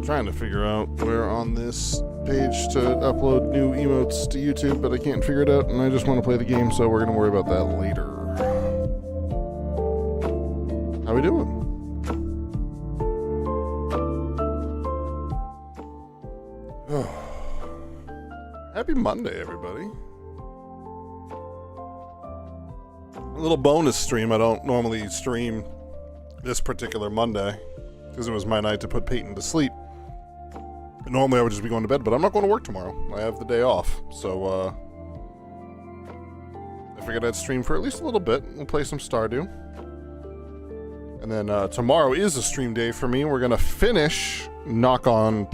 Trying to figure out where on this page to upload new emotes to YouTube, but I can't figure it out, and I just want to play the game, so we're going to worry about that later. How we doing? Happy Monday, everybody. A little bonus stream. I don't normally stream this particular Monday because it was my night to put Peyton to sleep. Normally I would just be going to bed, but I'm not going to work tomorrow. I have the day off, so I figured I'd stream for at least a little bit. We'll play some Stardew. And then tomorrow is a stream day for me. We're going to finish, knock on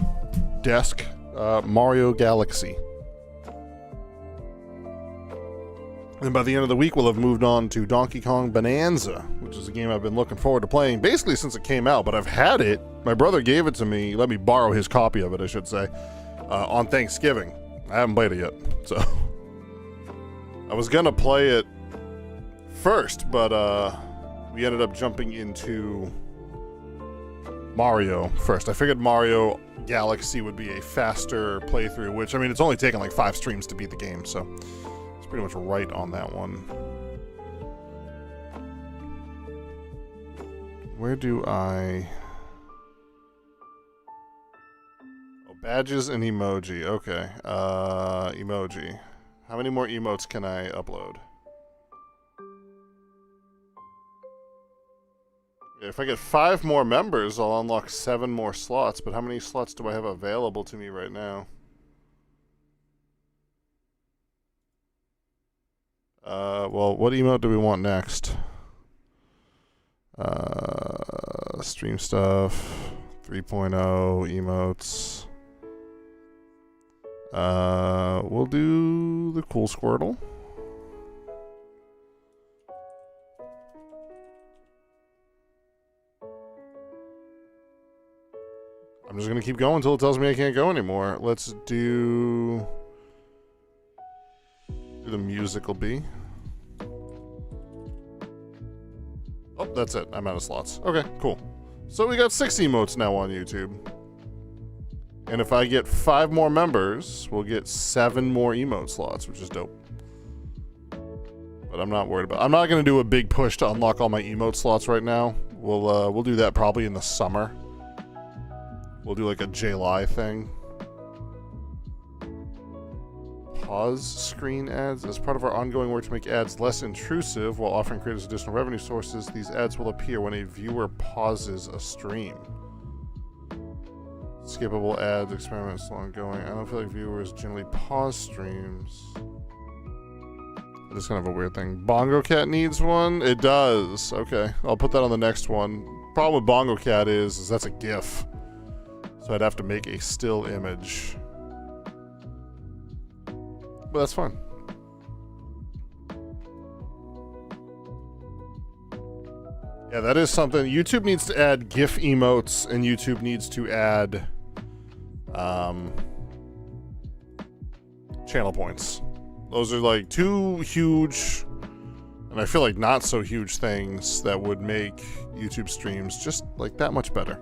desk, Mario Galaxy. And by the end of the week, we'll have moved on to Donkey Kong Bonanza, which is a game I've been looking forward to playing basically since it came out, but I've had it. My brother gave it to me, let me borrow his copy of it, I should say, on Thanksgiving. I haven't played it yet, so. I was gonna play it first, but we ended up jumping into Mario first. I figured Mario Galaxy would be a faster playthrough, which, I mean, it's only taken like 5 streams to beat the game, so. Pretty much right on that one. Where do I... Oh, badges and emoji. Okay. Emoji. How many more emotes can I upload? If I get 5 more members, I'll unlock 7 more slots, but how many slots do I have available to me right now? Well, what emote do we want next? Stream stuff, 3.0 emotes. We'll do the cool Squirtle. I'm just gonna keep going until it tells me I can't go anymore. Let's do the musical bee. Oh, that's it. I'm out of slots. Okay, cool. So we got 6 emotes now on YouTube. And if I get 5 more members, we'll get 7 more emote slots, which is dope. But I'm not worried about it. I'm not going to do a big push to unlock all my emote slots right now. We'll do that probably in the summer. We'll do like a July thing. Pause screen ads. As part of our ongoing work to make ads less intrusive while offering creators additional revenue sources, these ads will appear when a viewer pauses a stream. Skippable ads, experiments ongoing. I don't feel like viewers generally pause streams. That's kind of a weird thing. Bongo Cat needs one? It does. Okay, I'll put that on the next one. Problem with Bongo Cat is that's a GIF. So I'd have to make a still image. But that's fine. Yeah, that is something. YouTube needs to add GIF emotes, and YouTube needs to add channel points. Those are like 2 huge, and I feel like not so huge things that would make YouTube streams just like that much better.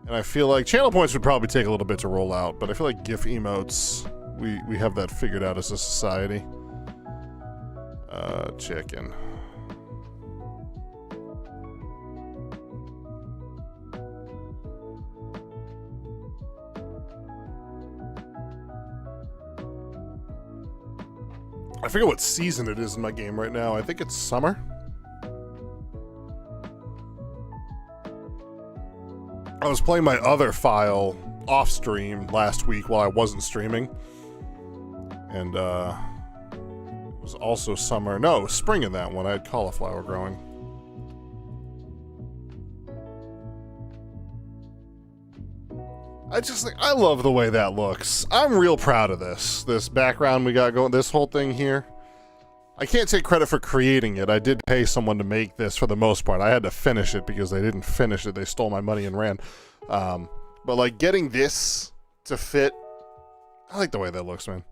And I feel like channel points would probably take a little bit to roll out, but I feel like GIF emotes, we have that figured out as a society. Chicken. I forget what season it is in my game right now. I think it's summer. I was playing my other file off stream last week while I wasn't streaming. And it was also summer. No, it was spring in that one. I had cauliflower growing. I love the way that looks. I'm real proud of this. This background we got going, this whole thing here. I can't take credit for creating it. I did pay someone to make this for the most part. I had to finish it because they didn't finish it. They stole my money and ran. But like getting this to fit, I like the way that looks, man.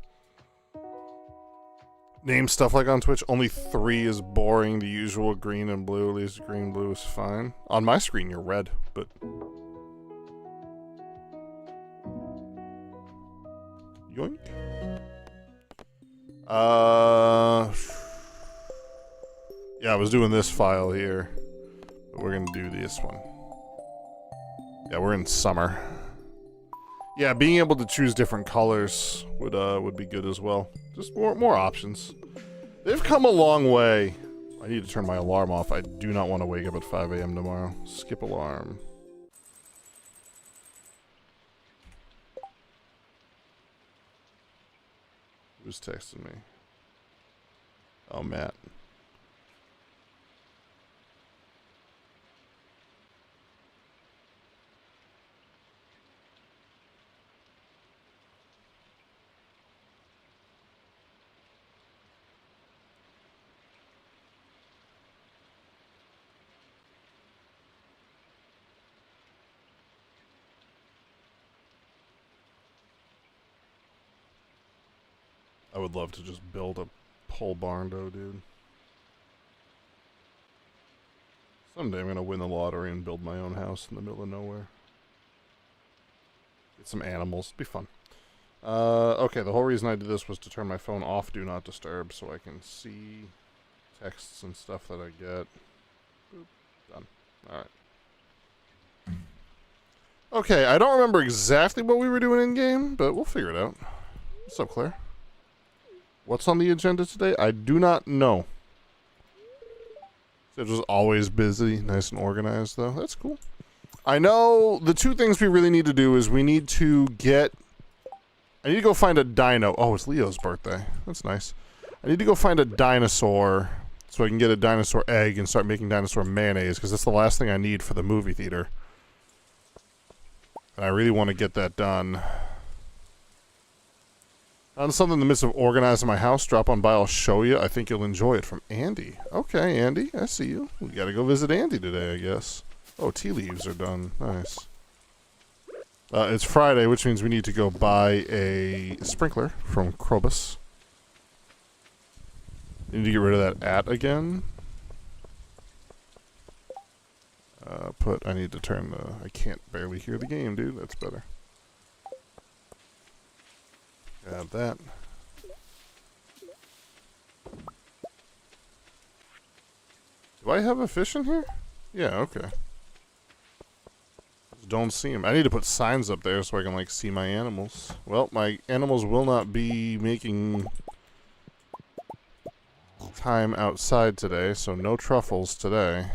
Name stuff like on Twitch, only 3 is boring. The usual green and blue, at least green, blue is fine. On my screen, you're red, but Yoink. Yeah, I was doing this file here. But we're gonna do this one. Yeah, we're in summer. Yeah, being able to choose different colors would be good as well. Just more options. They've come a long way. I need to turn my alarm off. I do not want to wake up at 5 a.m. tomorrow. Skip alarm. Who's texting me? Oh, Matt. I would love to just build a pole barn though, dude. Someday I'm gonna win the lottery and build my own house in the middle of nowhere. Get some animals. Be fun. Okay, the whole reason I did this was to turn my phone off Do Not Disturb so I can see texts and stuff that I get. Boop. Done. Alright. Okay, I don't remember exactly what we were doing in-game, but we'll figure it out. What's up, Claire? What's on the agenda today? I do not know. It was always busy, nice and organized, though. That's cool. I know the two things we really need to do is we need to get... I need to go find a dino. Oh, it's Leo's birthday. That's nice. I need to go find a dinosaur so I can get a dinosaur egg and start making dinosaur mayonnaise, because that's the last thing I need for the movie theater. And I really want to get that done. On something in the midst of organizing my house, drop on by, I'll show you. I think you'll enjoy it. From Andy. Okay, Andy, I see you. We gotta go visit Andy today, I guess. Oh, tea leaves are done. Nice. It's Friday, which means we need to go buy a sprinkler from Krobus. Need to get rid of that at again. I need to turn the... I can't barely hear the game, dude. That's better. Grab that. Do I have a fish in here? Yeah, okay. Just don't see him. I need to put signs up there so I can, like, see my animals. Well, my animals will not be making time outside today, so no truffles today.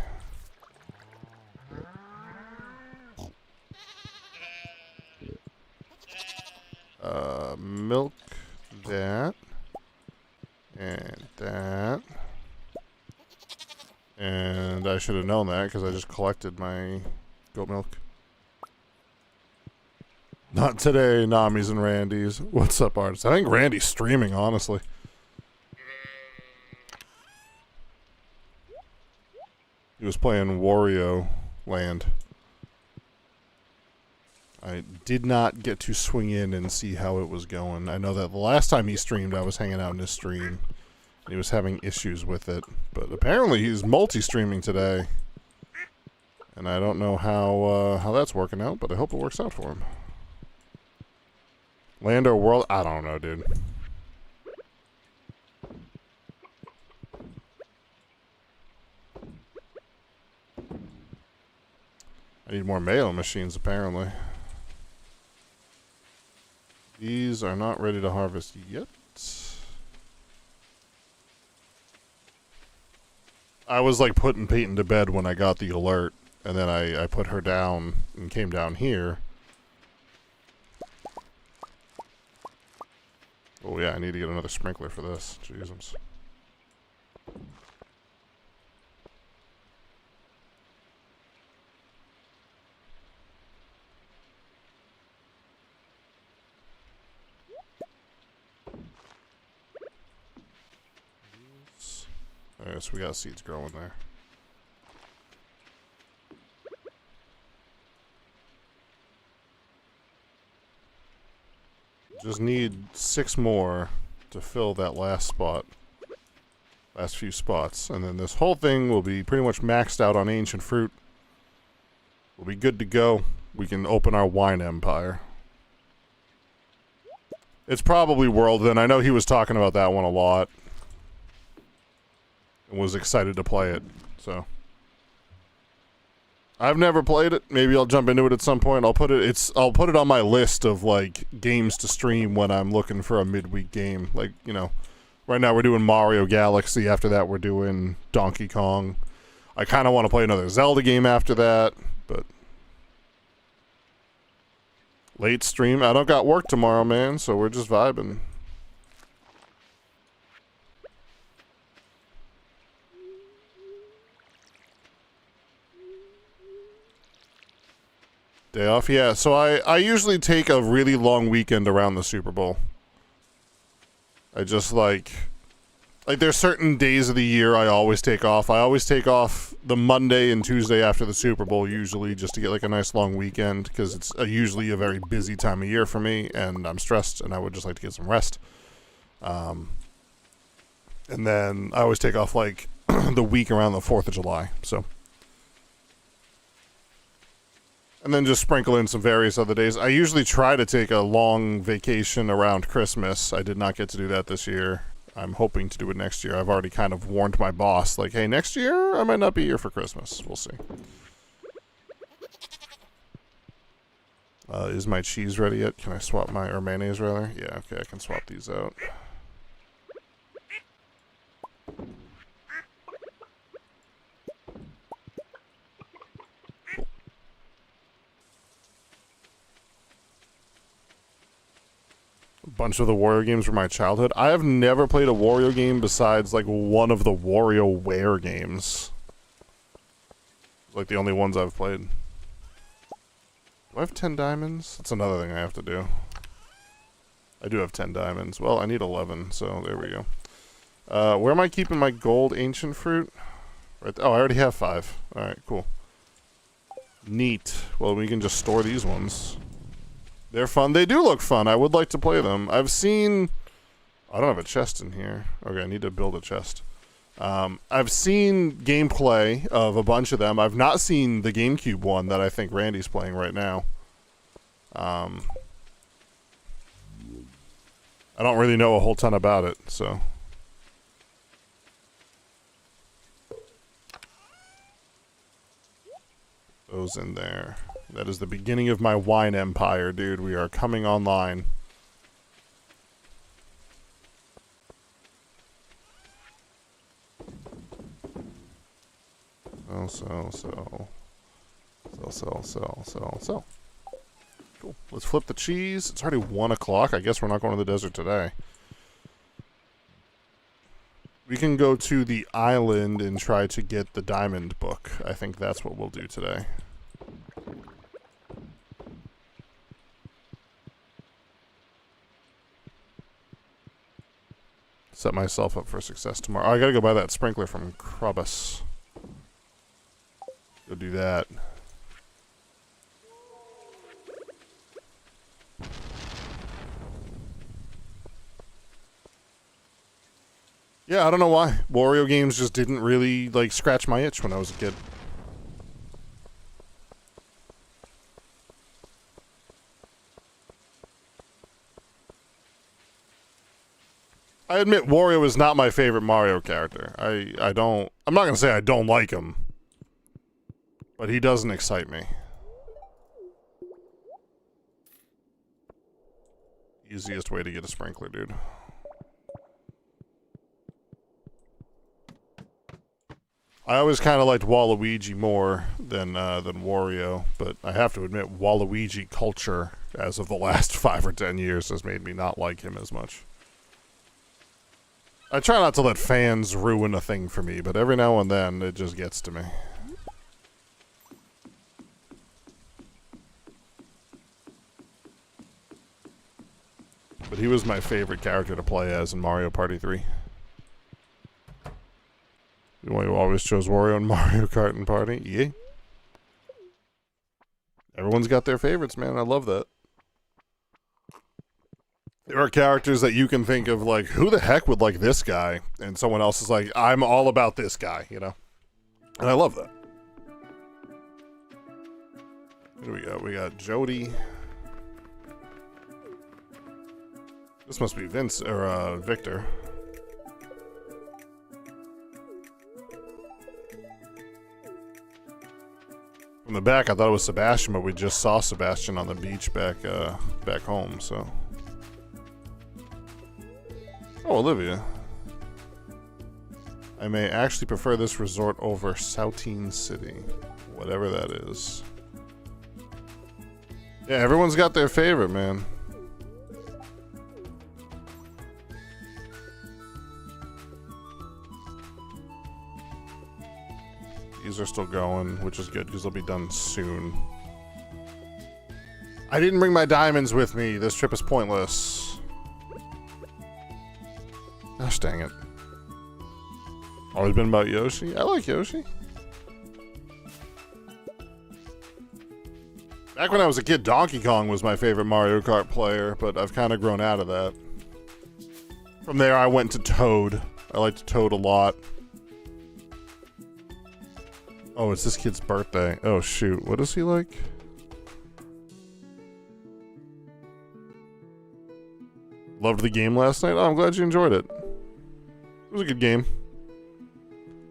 Milk that, and that, and I should have known that because I just collected my goat milk. Not today, Nami's and Randy's. What's up, artist? I think Randy's streaming, honestly. He was playing Wario Land. I did not get to swing in and see how it was going. I know that the last time he streamed, I was hanging out in his stream. He was having issues with it. But apparently he's multi-streaming today. And I don't know how that's working out, but I hope it works out for him. Land or world? I don't know, dude. I need more mayo machines, apparently. These are not ready to harvest yet. I was like putting Peyton to bed when I got the alert, and then I put her down and came down here. Oh yeah, I need to get another sprinkler for this. Jesus. Alright, so we got seeds growing there. Just need 6 more to fill that last spot. Last few spots. And then this whole thing will be pretty much maxed out on ancient fruit. We'll be good to go. We can open our wine empire. It's probably World then. I know he was talking about that one a lot. And was excited to play it, so. I've never played it. Maybe I'll jump into it at some point. I'll put it on my list of like games to stream when I'm looking for a midweek game. Like, you know, right now we're doing Mario Galaxy. After that we're doing Donkey Kong. I kind of want to play another Zelda game after that, but late stream. I don't got work tomorrow, man, so we're just vibing. Day off? Yeah, so I usually take a really long weekend around the Super Bowl. I just like there's certain days of the year I always take off. I always take off the Monday and Tuesday after the Super Bowl usually just to get like a nice long weekend because it's usually a very busy time of year for me and I'm stressed and I would just like to get some rest. And then I always take off like the week around the 4th of July, so. And then just sprinkle in some various other days. I usually try to take a long vacation around Christmas. I did not get to do that this year. I'm hoping to do it next year. I've already kind of warned my boss, like, hey, next year I might not be here for Christmas. We'll see. Is my cheese ready yet? Can I swap or mayonnaise rather? Yeah, okay, I can swap these out. A bunch of the Wario games were my childhood. I have never played a Wario game besides like one of the WarioWare games. Like the only ones I've played. Do I have 10 diamonds? That's another thing I have to do. I do have 10 diamonds. Well, I need 11, so there we go. Where am I keeping my gold ancient fruit? Right. Oh, I already have 5. Alright, cool. Neat. Well, we can just store these ones. They're fun. They do look fun. I would like to play them. I've seen... I don't have a chest in here. Okay, I need to build a chest. I've seen gameplay of a bunch of them. I've not seen the GameCube one that I think Randy's playing right now. I don't really know a whole ton about it, so... Those in there. That is the beginning of my wine empire, dude. We are coming online. Sell. Cool. Let's flip the cheese. It's already 1 o'clock. I guess we're not going to the desert today. We can go to the island and try to get the diamond book. I think that's what we'll do today. Set myself up for success tomorrow. Oh, I gotta go buy that sprinkler from Krubus. Go do that. Yeah, I don't know why. Wario games just didn't really, like, scratch my itch when I was a kid. I admit Wario is not my favorite Mario character. I'm not gonna say I don't like him. But he doesn't excite me. Easiest way to get a sprinkler, dude. I always kind of liked Waluigi more than Wario, but I have to admit Waluigi culture, as of the last 5 or 10 years, has made me not like him as much. I try not to let fans ruin a thing for me, but every now and then it just gets to me. But he was my favorite character to play as in Mario Party 3. You always chose Wario in Mario Kart and Party? Yeah. Everyone's got their favorites, man. I love that. There are characters that you can think of like, who the heck would like this guy? And someone else is like, I'm all about this guy, you know? And I love that. What do we got? We got Jody. This must be Vince or Victor. From the back, I thought it was Sebastian, but we just saw Sebastian on the beach back home. So, oh, Olivia. I may actually prefer this resort over Saltine City, whatever that is. Yeah, everyone's got their favorite, man. These are still going, which is good because they'll be done soon. I didn't bring my diamonds with me. This trip is pointless. Gosh dang it. Always been about Yoshi. I like Yoshi. Back when I was a kid, Donkey Kong was my favorite Mario Kart player, but I've kind of grown out of that. From there, I went to Toad. I liked Toad a lot. Oh, it's this kid's birthday. Oh, shoot. What is he like? Loved the game last night. Oh, I'm glad you enjoyed it. It was a good game.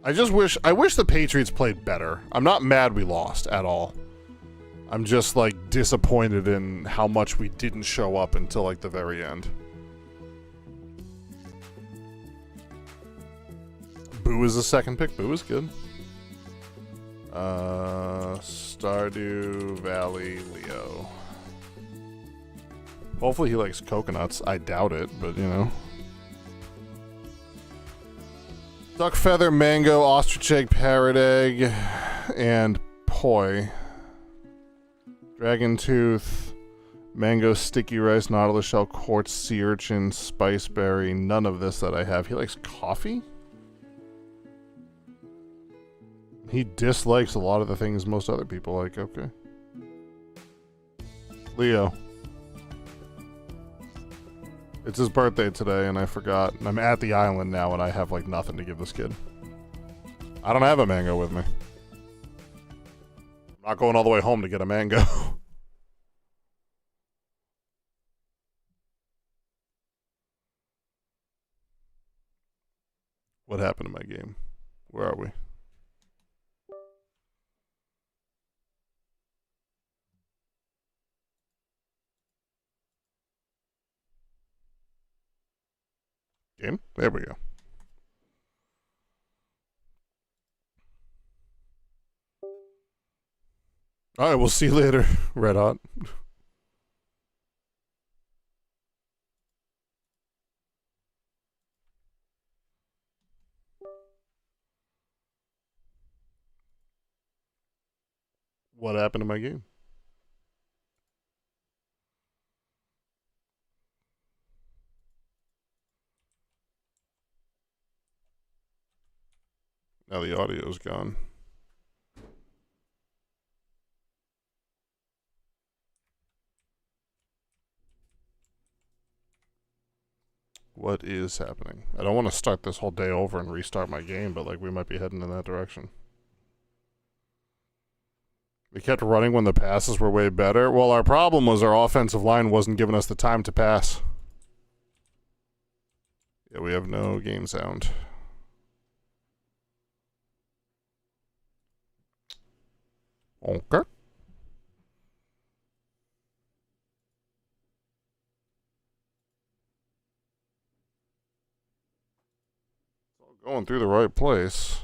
I wish the Patriots played better. I'm not mad we lost at all. I'm just, like, disappointed in how much we didn't show up until, like, the very end. Boo is the second pick. Boo is good. Stardew Valley Leo. Hopefully he likes coconuts. I doubt it, but, you know. Duck feather, mango, ostrich egg, parrot egg, and poi. Dragon tooth, mango, sticky rice, nautilus shell, quartz, sea urchin, spiceberry. None of this that I have. He likes coffee? He dislikes a lot of the things most other people like. Okay. Leo. It's his birthday today, and I forgot. I'm at the island now, and I have, like, nothing to give this kid. I don't have a mango with me. I'm not going all the way home to get a mango. What happened to my game? Where are we? Game? There we go. Alright, we'll see you later, Red Hot. What happened to my game? Now the audio's gone. What is happening? I don't want to start this whole day over and restart my game, but, like, we might be heading in that direction. We kept running when the passes were way better. Well, our problem was our offensive line wasn't giving us the time to pass. Yeah, we have no game sound. Okay. Going through the right place.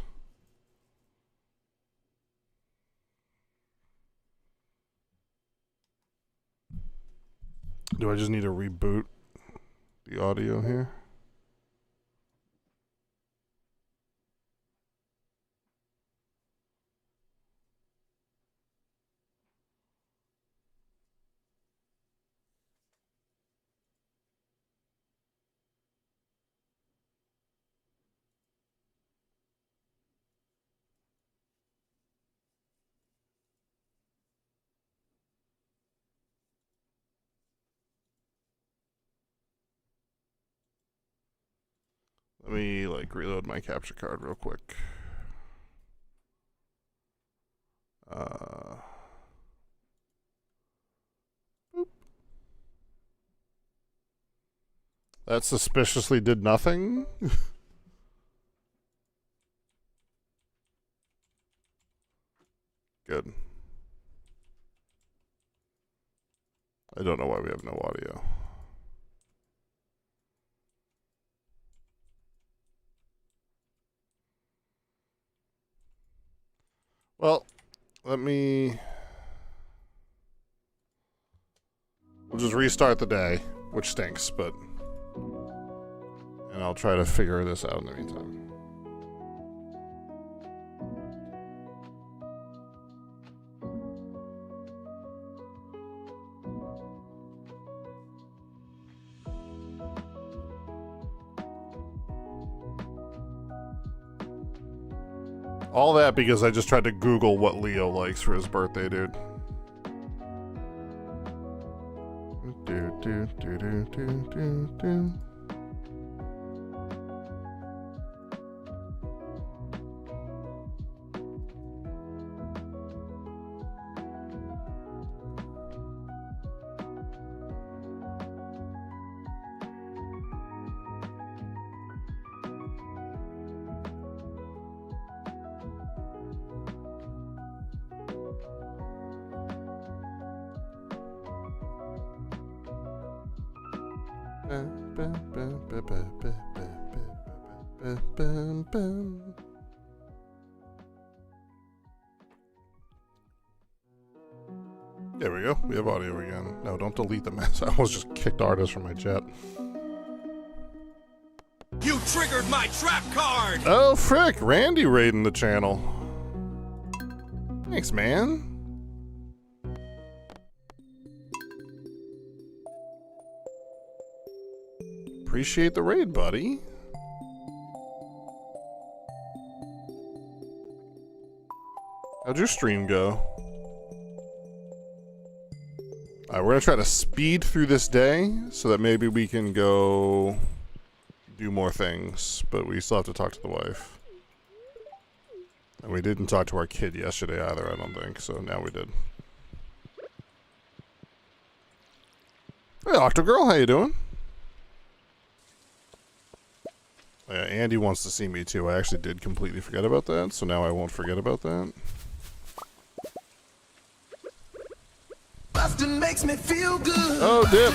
Do I just need to reboot the audio here? Let me, like, reload my capture card real quick. That suspiciously did nothing? Good. I don't know why we have no audio. Well, let me... We'll just restart the day, which stinks, but... And I'll try to figure this out in the meantime. All that because I just tried to Google what Leo likes for his birthday, dude. There we go. We have audio again. No, don't delete the mess. I almost just kicked artists from my chat. You triggered my trap card! Oh, frick. Randy raiding the channel. Thanks, man. Appreciate the raid, buddy. How'd your stream go? Alright, we're gonna try to speed through this day so that maybe we can go do more things, but we still have to talk to the wife. And we didn't talk to our kid yesterday either, I don't think, so now we did. Hey, Octogirl, how you doing? Yeah, Andy wants to see me too. I actually did completely forget about that, so now I won't forget about that. Bustin' makes me feel good. Oh, dip.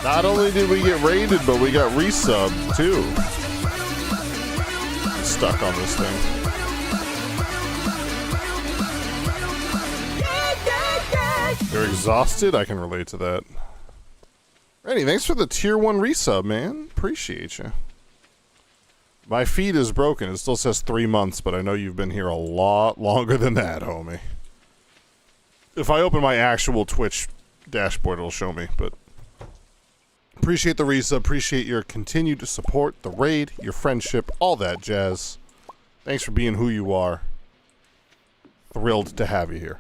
Not only did we get raided, but we got resubbed too. I'm stuck on this thing. You're exhausted? I can relate to that. Randy, thanks for the tier 1 resub, man. Appreciate you. My feed is broken. It still says 3 months, but I know you've been here a lot longer than that, homie. If I open my actual Twitch dashboard, it'll show me, but... Appreciate the resub. Appreciate your continued support, the raid, your friendship, all that jazz. Thanks for being who you are. Thrilled to have you here.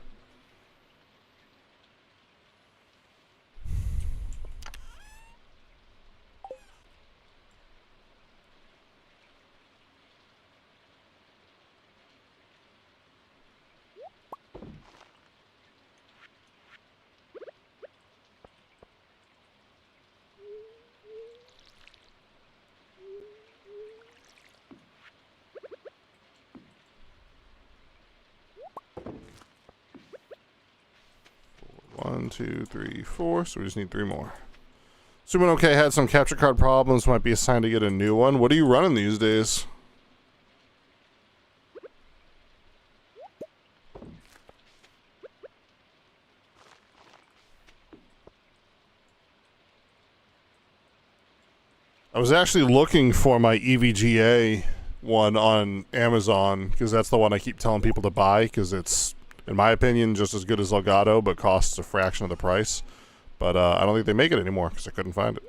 One, two, three, four. So we just need 3 more. Assuming okay had some capture card problems. Might be a sign to get a new one. What are you running these days? I was actually looking for my EVGA one on Amazon because that's the one I keep telling people to buy because it's, in my opinion, just as good as Elgato, but costs a fraction of the price. But I don't think they make it anymore because I couldn't find it.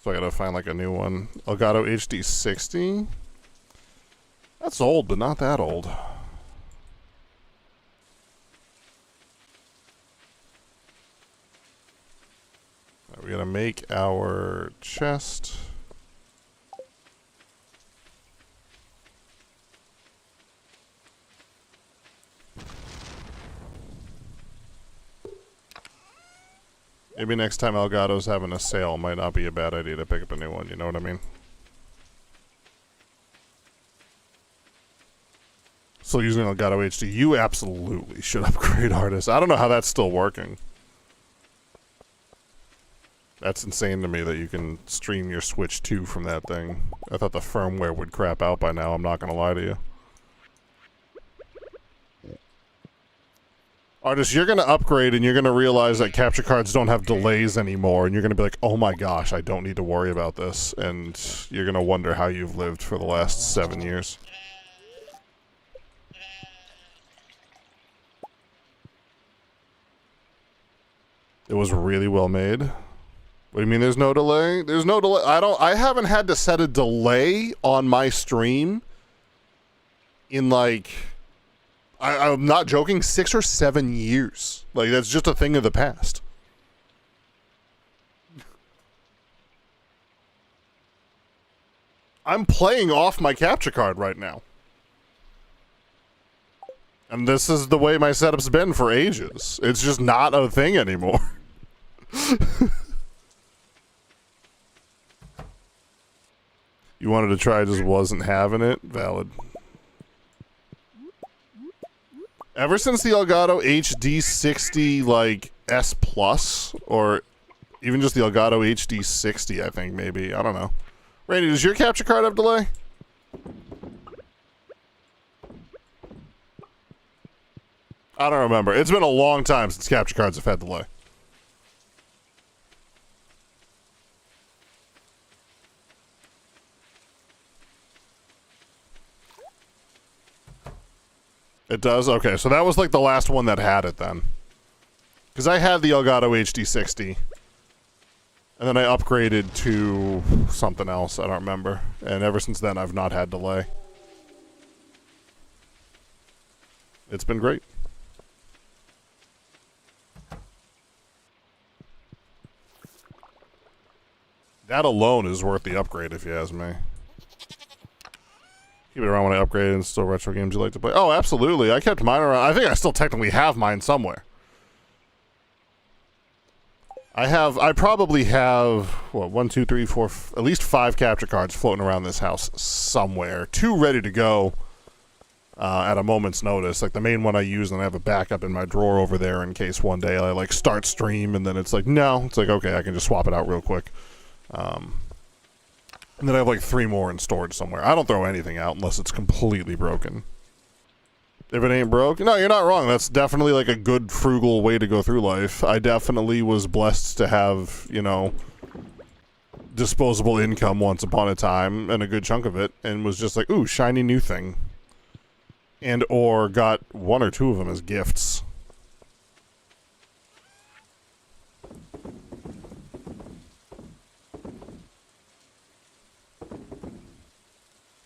So I gotta find like a new one. Elgato HD60. That's old, but not that old. Right, we gotta make our chest. Maybe next time Elgato's having a sale, might not be a bad idea to pick up a new one, you know what I mean? Still using Elgato HD. You absolutely should upgrade, Artist. I don't know how that's still working. That's insane to me that you can stream your Switch 2 from that thing. I thought the firmware would crap out by now, I'm not gonna lie to you. Artist, you're gonna upgrade and you're gonna realize that capture cards don't have delays anymore, and you're gonna be like, oh my gosh, I don't need to worry about this, and you're gonna wonder how you've lived for the last 7 years. It was really well made. What do you mean there's no delay? There's no delay. I haven't had to set a delay on my stream in like, I'm not joking, 6 or 7 years. Like, that's just a thing of the past. I'm playing off my capture card right now. And this is the way my setup's been for ages. It's just not a thing anymore. You wanted to try, just wasn't having it. Valid. Ever since the Elgato HD 60, like, S Plus, or even just the Elgato HD 60, I think, maybe. I don't know. Randy, does your capture card have delay? I don't remember. It's been a long time since capture cards have had delay. It does? Okay, so that was like the last one that had it then. Because I had the Elgato HD 60. And then I upgraded to something else, I don't remember. And ever since then, I've not had delay. It's been great. That alone is worth the upgrade, if you ask me. Keep it around when I upgrade and still retro games you like to play. Oh, absolutely. I kept mine around. I think I still technically have mine somewhere. I probably have, what, 1, 2, 3, 4, at least 5 capture cards floating around this house somewhere. 2 ready to go at a moment's notice. Like the main one I use, and I have a backup in my drawer over there in case one day I like start stream and then it's like, no. It's like, okay, I can just swap it out real quick. And then I have like 3 more in storage somewhere. I don't throw anything out unless it's completely broken. If it ain't broke, no, you're not wrong. That's definitely like a good frugal way to go through life. I definitely was blessed to have, you know, disposable income once upon a time, and a good chunk of it, and was just like, ooh, shiny new thing. And or got 1 or 2 of them as gifts.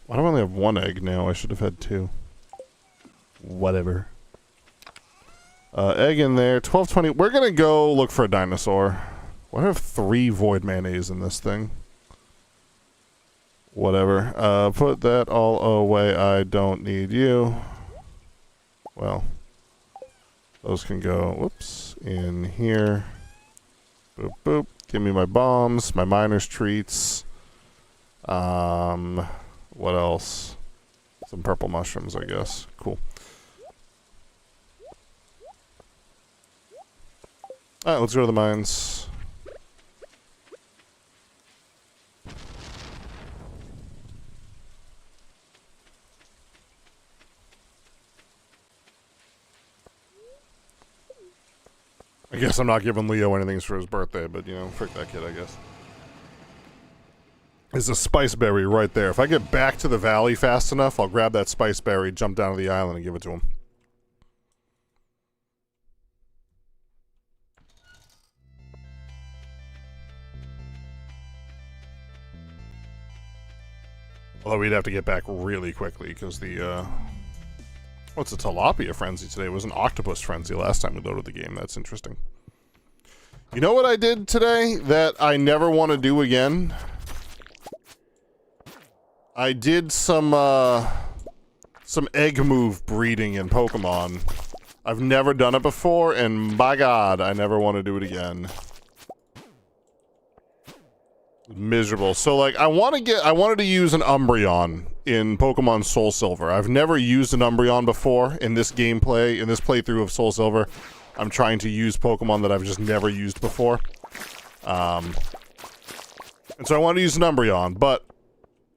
Why do I only have 1 egg now? I should have had 2. Whatever. Egg in there. 1220. We're gonna go look for a dinosaur. Why do I have 3 void mayonnaise in this thing? Whatever. Put that all away. I don't need you. Well. Those can go, whoops, in here. Boop, boop. Give me my bombs, my miner's treats. What else? Some purple mushrooms, I guess. Cool. Alright, let's go to the mines. I guess I'm not giving Leo anything for his birthday, but, you know, frick that kid, I guess. There's a spice berry right there. If I get back to the valley fast enough, I'll grab that spice berry, jump down to the island, and give it to him. Although we'd have to get back really quickly, because the, what's a tilapia frenzy today? It was an octopus frenzy last time we loaded the game. That's interesting. You know what I did today that I never want to do again? I did some egg move breeding in Pokemon. I've never done it before, and by God, I never want to do it again. miserable. So like I wanted to use an Umbreon in Pokemon Soul Silver. I've never used an Umbreon before in this gameplay, in this playthrough of Soul Silver. I'm trying to use Pokemon that I've just never used before. And so I want to use an Umbreon, but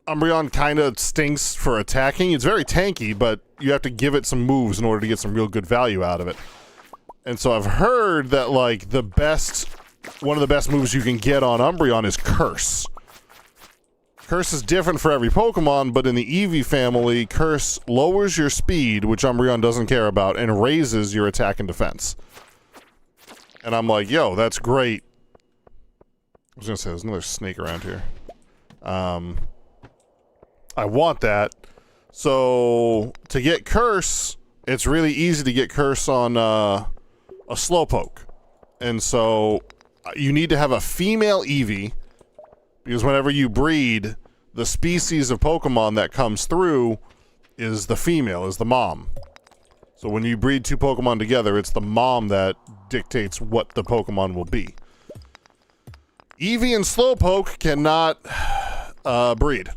Umbreon kind of stinks for attacking. It's very tanky, but you have to give it some moves in order to get some real good value out of it. And so I've heard that like one of the best moves you can get on Umbreon is Curse. Curse is different for every Pokemon, but in the Eevee family, Curse lowers your speed, which Umbreon doesn't care about, and raises your attack and defense. And I'm like, yo, that's great. I was gonna say, there's another snake around here. I want that. So, to get Curse, it's really easy to get Curse on a Slowpoke. And so, you need to have a female Eevee, because whenever you breed, the species of Pokemon that comes through is the female, is the mom. So when you breed two Pokemon together, it's the mom that dictates what the Pokemon will be. Eevee and Slowpoke cannot breed.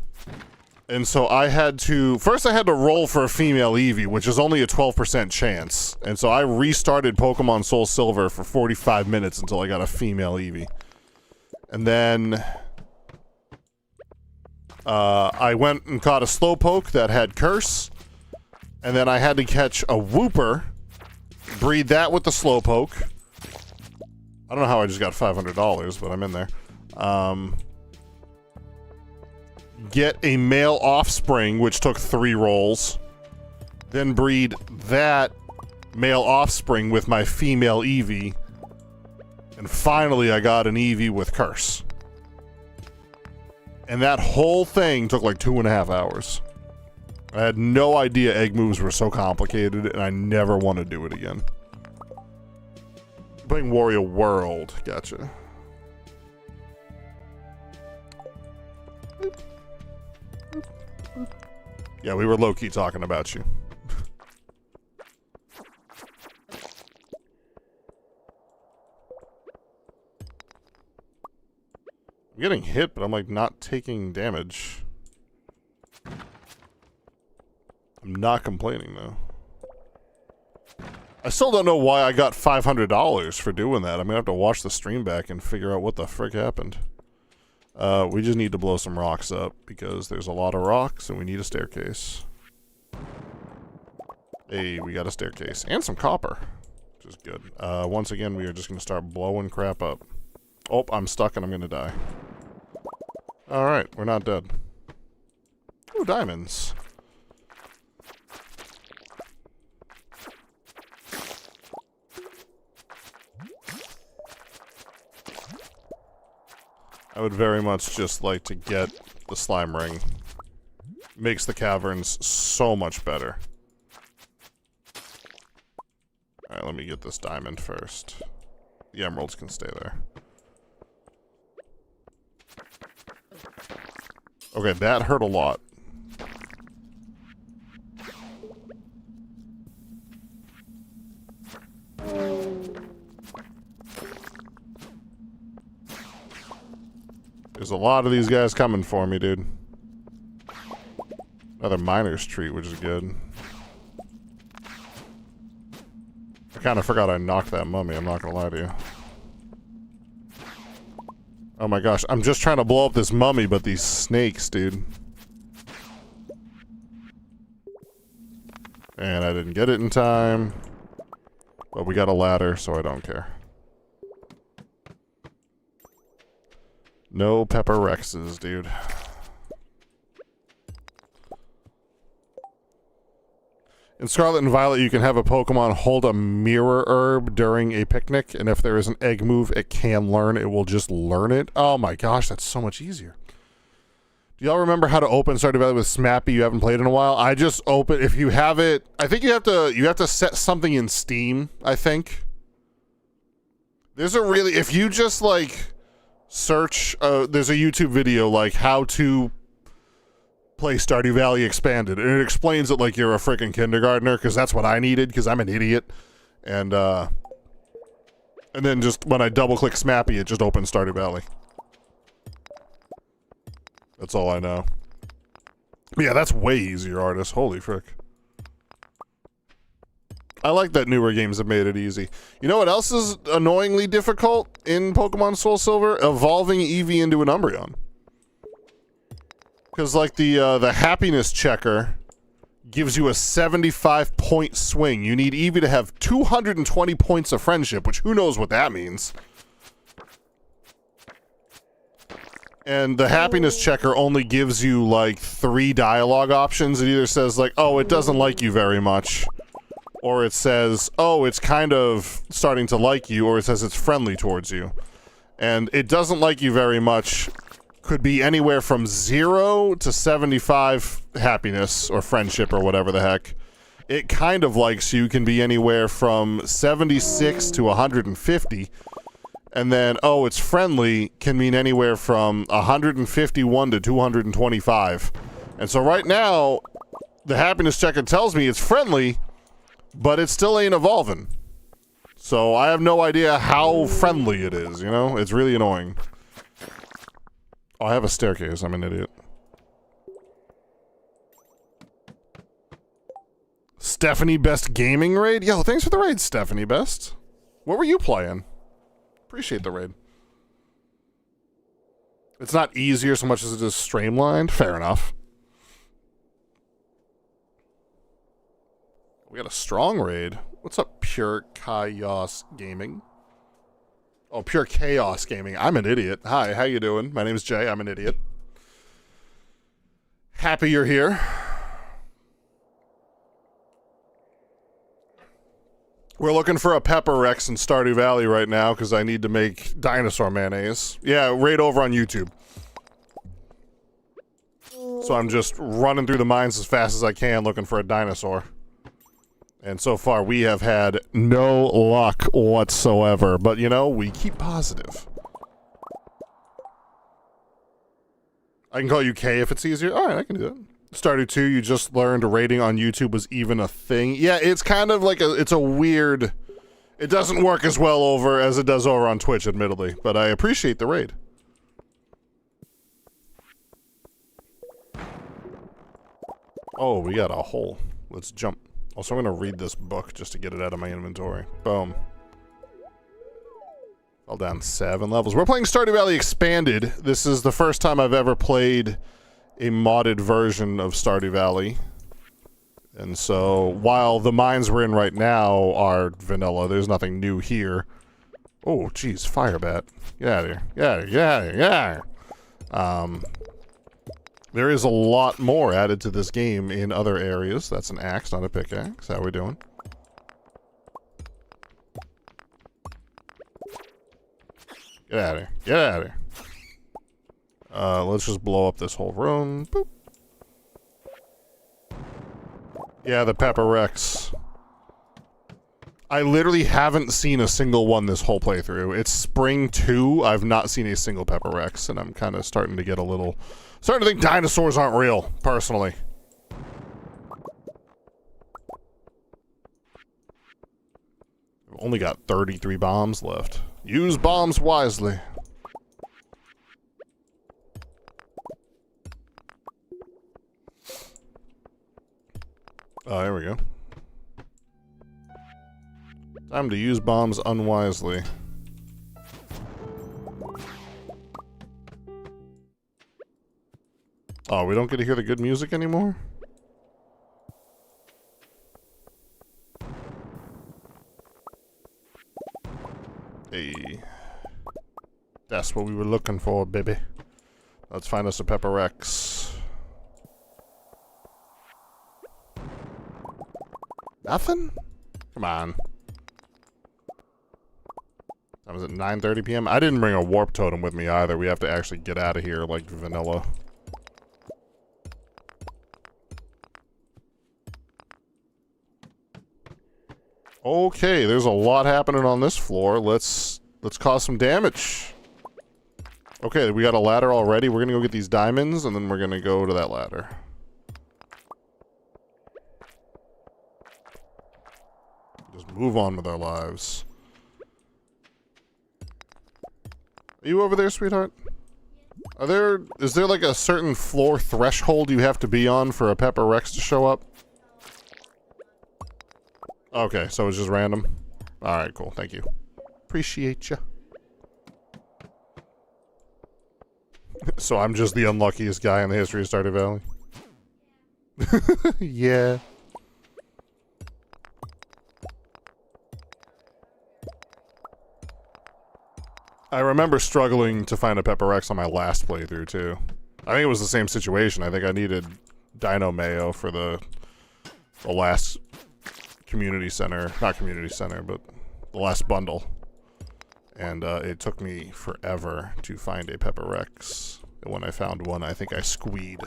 And so first I had to roll for a female Eevee, which is only a 12% chance. And so I restarted Pokemon Soul Silver for 45 minutes until I got a female Eevee. And then I went and caught a Slowpoke that had Curse. And then I had to catch a Wooper, breed that with the Slowpoke. I don't know how I just got $500, but I'm in there. Get a male offspring, which took 3 rolls. Then breed that male offspring with my female Eevee. And finally, I got an Eevee with Curse. And that whole thing took like 2.5 hours. I had no idea egg moves were so complicated, and I never want to do it again. Playing Wario World. Gotcha. Yeah, we were low-key talking about you. I'm getting hit, but I'm like not taking damage. I'm not complaining though. I still don't know why I got $500 for doing that. I'm gonna have to watch the stream back and figure out what the frick happened. We just need to blow some rocks up because there's a lot of rocks and we need a staircase. Hey, we got a staircase and some copper, which is good. Once again, we are just gonna start blowing crap up. Oh, I'm stuck and I'm gonna die. Alright, we're not dead. Ooh, diamonds. I would very much just like to get the slime ring. Makes the caverns so much better. Alright, let me get this diamond first. The emeralds can stay there. Okay, that hurt a lot. There's a lot of these guys coming for me, dude. Another miner's treat, which is good. I kind of forgot I knocked that mummy, I'm not gonna lie to you. Oh my gosh, I'm just trying to blow up this mummy, but these snakes, dude. And I didn't get it in time. But we got a ladder, so I don't care. No Pepper Rexes, dude. In Scarlet and Violet, you can have a Pokemon hold a mirror herb during a picnic, and if there is an egg move it can learn, it will just learn it. Oh my gosh, that's so much easier. Do y'all remember how to open Stardew Valley with Smappy? You haven't played in a while. I just open, if you have it, I think you have to set something in Steam, I think. There's a really, if you just like search, there's a YouTube video like how to play Stardew Valley Expanded, and it explains it like you're a freaking kindergartner, because that's what I needed, because I'm an idiot. And then just when I double click Smappy, it just opens Stardew Valley. That's all I know. But yeah, that's way easier, Artist. Holy frick. I like that newer games have made it easy. You know what else is annoyingly difficult in Pokemon Soul Silver? Evolving Eevee into an Umbreon. Because like the happiness checker gives you a 75-point swing. You need Eevee to have 220 points of friendship, which who knows what that means. And the happiness checker only gives you like 3 dialogue options. It either says like, oh, it doesn't like you very much. Or it says, oh, it's kind of starting to like you. Or it says it's friendly towards you. And it doesn't like you very much could be anywhere from 0 to 75 happiness or friendship or whatever the heck. It kind of likes you can be anywhere from 76 to 150. And then, oh, it's friendly can mean anywhere from 151 to 225. And so right now, the happiness checker tells me it's friendly, but it still ain't evolving. So I have no idea how friendly it is, you know? It's really annoying. Oh, I have a staircase. I'm an idiot. Stephanie Best Gaming Raid? Yo, thanks for the raid, Stephanie Best. What were you playing? Appreciate the raid. It's not easier so much as it is streamlined. Fair enough. We got a strong raid. What's up, Pure Chaos Gaming? Oh, Pure Chaos Gaming. I'm an idiot. Hi, how you doing? My name's Jay. I'm an idiot. Happy you're here. We're looking for a Pepper Rex in Stardew Valley right now because I need to make dinosaur mayonnaise. Yeah, raid over on YouTube. So I'm just running through the mines as fast as I can looking for a dinosaur. And so far we have had no luck whatsoever. But you know, we keep positive. I can call you K if it's easier. Alright, I can do that. Stardew 2, you just learned rating on YouTube was even a thing. Yeah, it's kind of like it's a weird... It doesn't work as well over as it does over on Twitch, admittedly. But I appreciate the raid. Oh, we got a hole. Let's jump. Also, I'm going to read this book just to get it out of my inventory. Boom. Fell down 7 levels. We're playing Stardew Valley Expanded. This is the first time I've ever played a modded version of Stardew Valley. And so, while the mines we're in right now are vanilla, there's nothing new here. Oh, jeez, Firebat. Get out of here. Get out of here. Get out of here. Get out of here. There is a lot more added to this game in other areas. That's an axe, not a pickaxe. How we doing? Get out of here. Get out of here. Let's just blow up this whole room. Boop. Yeah, the Pepper Rex. I literally haven't seen a single one this whole playthrough. It's Spring 2. I've not seen a single Pepper Rex, and I'm kind of starting to get a little... Starting to think dinosaurs aren't real, personally. I've only got 33 bombs left. Use bombs wisely. Oh, there we go. Time to use bombs unwisely. Oh, we don't get to hear the good music anymore? Hey. That's what we were looking for, baby. Let's find us a Pepper Rex. Nothing? Come on. That was at 9:30 p.m. I didn't bring a warp totem with me either. We have to actually get out of here like vanilla. Okay, there's a lot happening on this floor. Let's cause some damage. Okay, we got a ladder already. We're gonna go get these diamonds, and then we're gonna go to that ladder. Just move on with our lives. Are you over there, sweetheart? Is there like a certain floor threshold you have to be on for a Pepper Rex to show up? Okay, so it's just random. Alright, cool. Thank you. Appreciate ya. So I'm just the unluckiest guy in the history of Stardew Valley. Yeah. I remember struggling to find a Pepper Rex on my last playthrough, too. I think it was the same situation. I think I needed Dino Mayo for the last community center. Not community center, but the last bundle. And it took me forever to find a Pepper Rex. And when I found one, I think I squeed.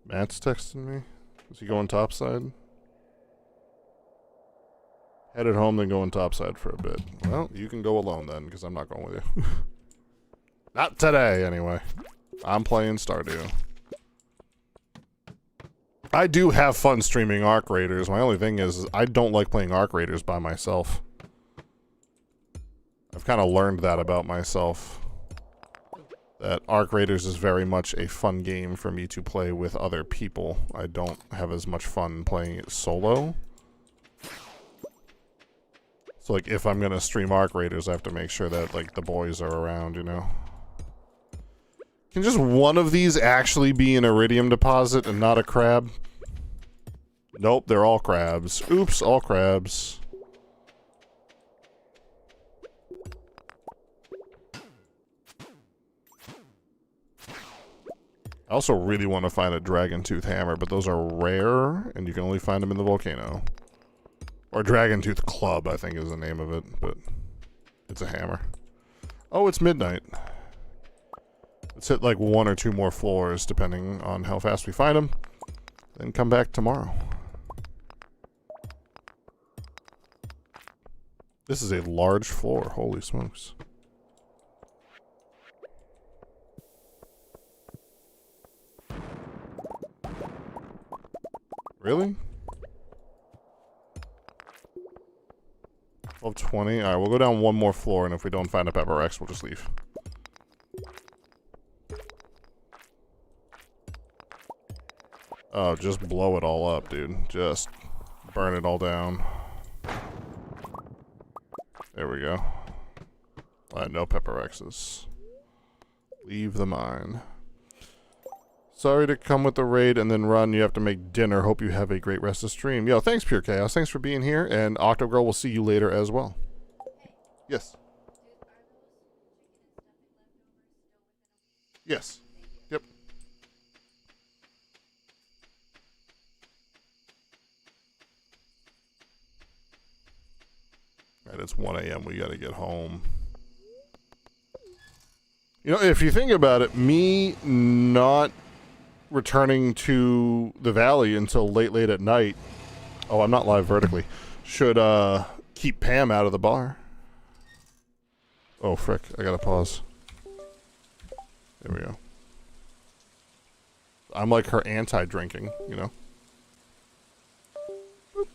Matt's texting me. Is he going topside? Headed home, then going topside for a bit. Well, you can go alone then, because I'm not going with you. Not today, anyway. I'm playing Stardew. I do have fun streaming Arc Raiders. My only thing is I don't like playing Arc Raiders by myself. I've kind of learned that about myself. That Arc Raiders is very much a fun game for me to play with other people. I don't have as much fun playing it solo. So, like, if I'm gonna stream Arc Raiders, I have to make sure that, like, the boys are around, you know? Can just one of these actually be an iridium deposit and not a crab? Nope, they're all crabs. Oops, all crabs. I also really want to find a dragon tooth hammer, but those are rare, and you can only find them in the volcano. Or dragon tooth club, I think is the name of it, but it's a hammer. Oh, it's midnight. Let's hit like 1 or 2 more floors, depending on how fast we find them. Then come back tomorrow. This is a large floor, holy smokes. Really? 1220? Alright, we'll go down 1 more floor, and if we don't find a Pepper Rex, we'll just leave. Oh, just blow it all up, dude. Just burn it all down. There we go. No Pepper Rexes. Leave the mine. Sorry to come with the raid and then run. You have to make dinner. Hope you have a great rest of the stream. Yo, thanks, Pure Chaos. Thanks for being here. And Octogirl will see you later as well. Yes. Yes. Yep. Alright, it's 1 a.m. We gotta get home. You know, if you think about it, me not returning to the valley until late at night. Oh, I'm not live vertically. Should keep Pam out of the bar. Oh, frick. I gotta pause. There we go. I'm like her anti-drinking, you know? Boop.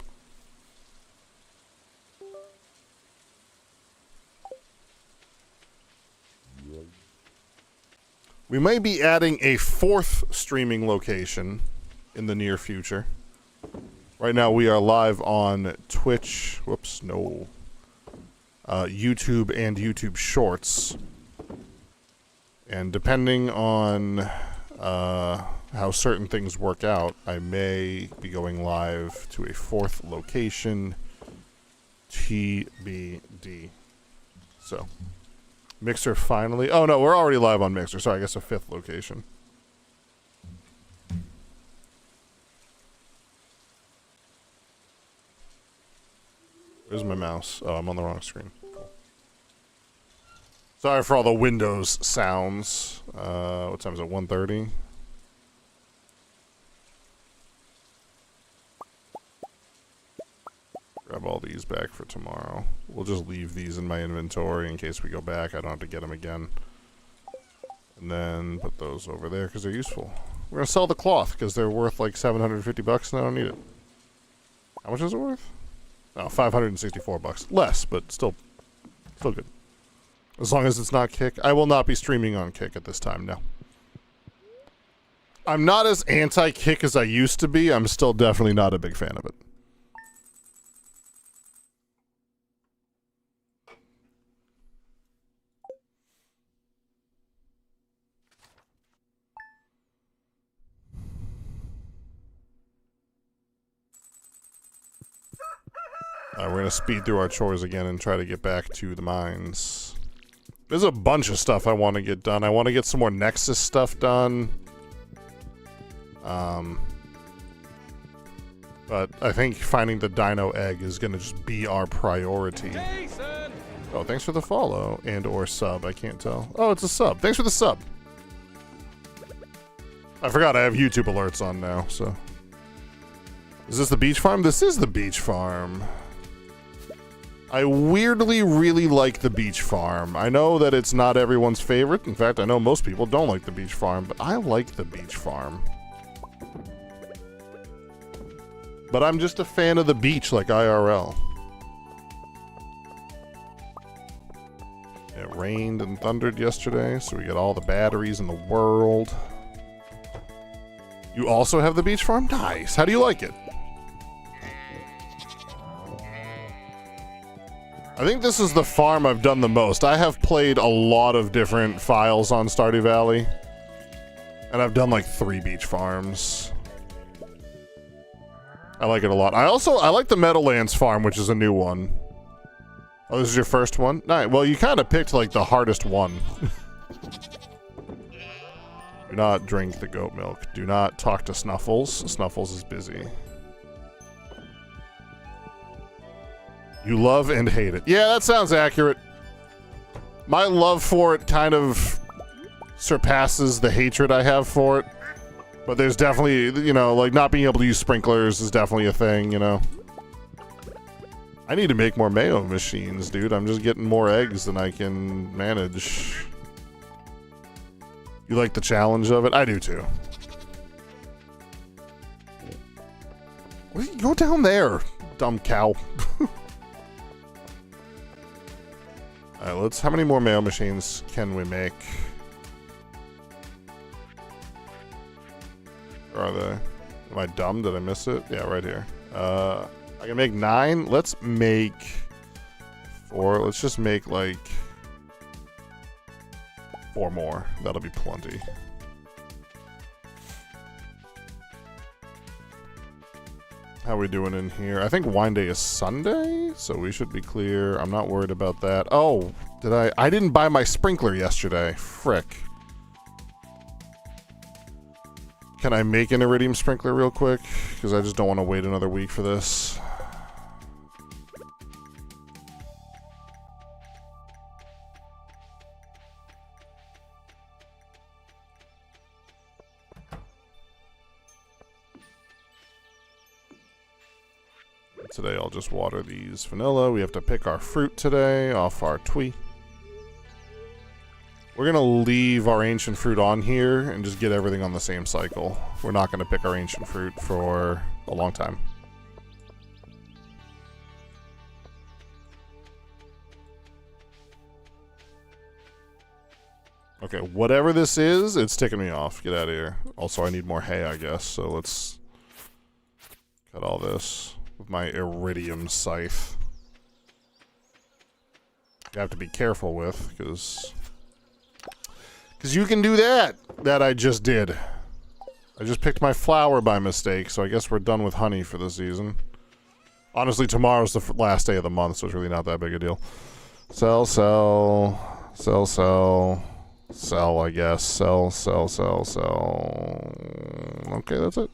We may be adding a 4th streaming location in the near future. Right now we are live on Twitch. Whoops, no. YouTube and YouTube Shorts. And depending on how certain things work out, I may be going live to a 4th location. TBD. So... Mixer finally. Oh no, we're already live on Mixer. Sorry, I guess a 5th location. Where's my mouse? Oh, I'm on the wrong screen. Cool. Sorry for all the Windows sounds. What time is it? 1:30? Grab all these back for tomorrow. We'll just leave these in my inventory in case we go back. I don't have to get them again. And then put those over there because they're useful. We're going to sell the cloth because they're worth like $750 and I don't need it. How much is it worth? Oh, $564. Less, but still good. As long as it's not Kick. I will not be streaming on Kick at this time, no. I'm not as anti-Kick as I used to be. I'm still definitely not a big fan of it. We're going to speed through our chores again and try to get back to the mines. There's a bunch of stuff I want to get done. I want to get some more Nexus stuff done. But I think finding the dino egg is going to just be our priority. Jason! Oh, thanks for the follow and or sub. I can't tell. Oh, it's a sub. Thanks for the sub. I forgot I have YouTube alerts on now, so. Is this the beach farm? This is the beach farm. I weirdly really like the beach farm. I know that it's not everyone's favorite. In fact, I know most people don't like the beach farm, but I like the beach farm. But I'm just a fan of the beach like IRL. It rained and thundered yesterday, so we got all the batteries in the world. You also have the beach farm? Nice. How do you like it? I think this is the farm I've done the most. I have played a lot of different files on Stardew Valley. And I've done like 3 beach farms. I like it a lot. I like the Meadowlands farm, which is a new one. Oh, this is your first one? Nice. Well, you kind of picked like the hardest one. Do not drink the goat milk. Do not talk to Snuffles. Snuffles is busy. You love and hate it. Yeah, that sounds accurate. My love for it kind of surpasses the hatred I have for it. But there's definitely, you know, like not being able to use sprinklers is definitely a thing, you know. I need to make more mayo machines, dude. I'm just getting more eggs than I can manage. You like the challenge of it? I do too. Go down there, dumb cow. Alright, how many more mail machines can we make? Where are they? Am I dumb? Did I miss it? Yeah, right here. I can make 9. Let's make 4. Let's just make like 4 more. That'll be plenty. How are we doing in here? I think wine day is Sunday, so we should be clear. I'm not worried about that. Oh, I didn't buy my sprinkler yesterday. Frick. Can I make an iridium sprinkler real quick? Because I just don't want to wait another week for this. Today I'll just water these vanilla. We have to pick our fruit today off our tree. We're going to leave our ancient fruit on here and just get everything on the same cycle. We're not going to pick our ancient fruit for a long time. Okay, whatever this is, it's ticking me off. Get out of here. Also, I need more hay, I guess, so let's cut all this with my iridium scythe. You have to be careful with, because you can do that I just did. I just picked my flower by mistake, so I guess we're done with honey for the season. Honestly, tomorrow's the last day of the month, so it's really not that big a deal. Sell, sell, sell, sell, sell, I guess. Sell, sell, sell, sell. Okay, that's it.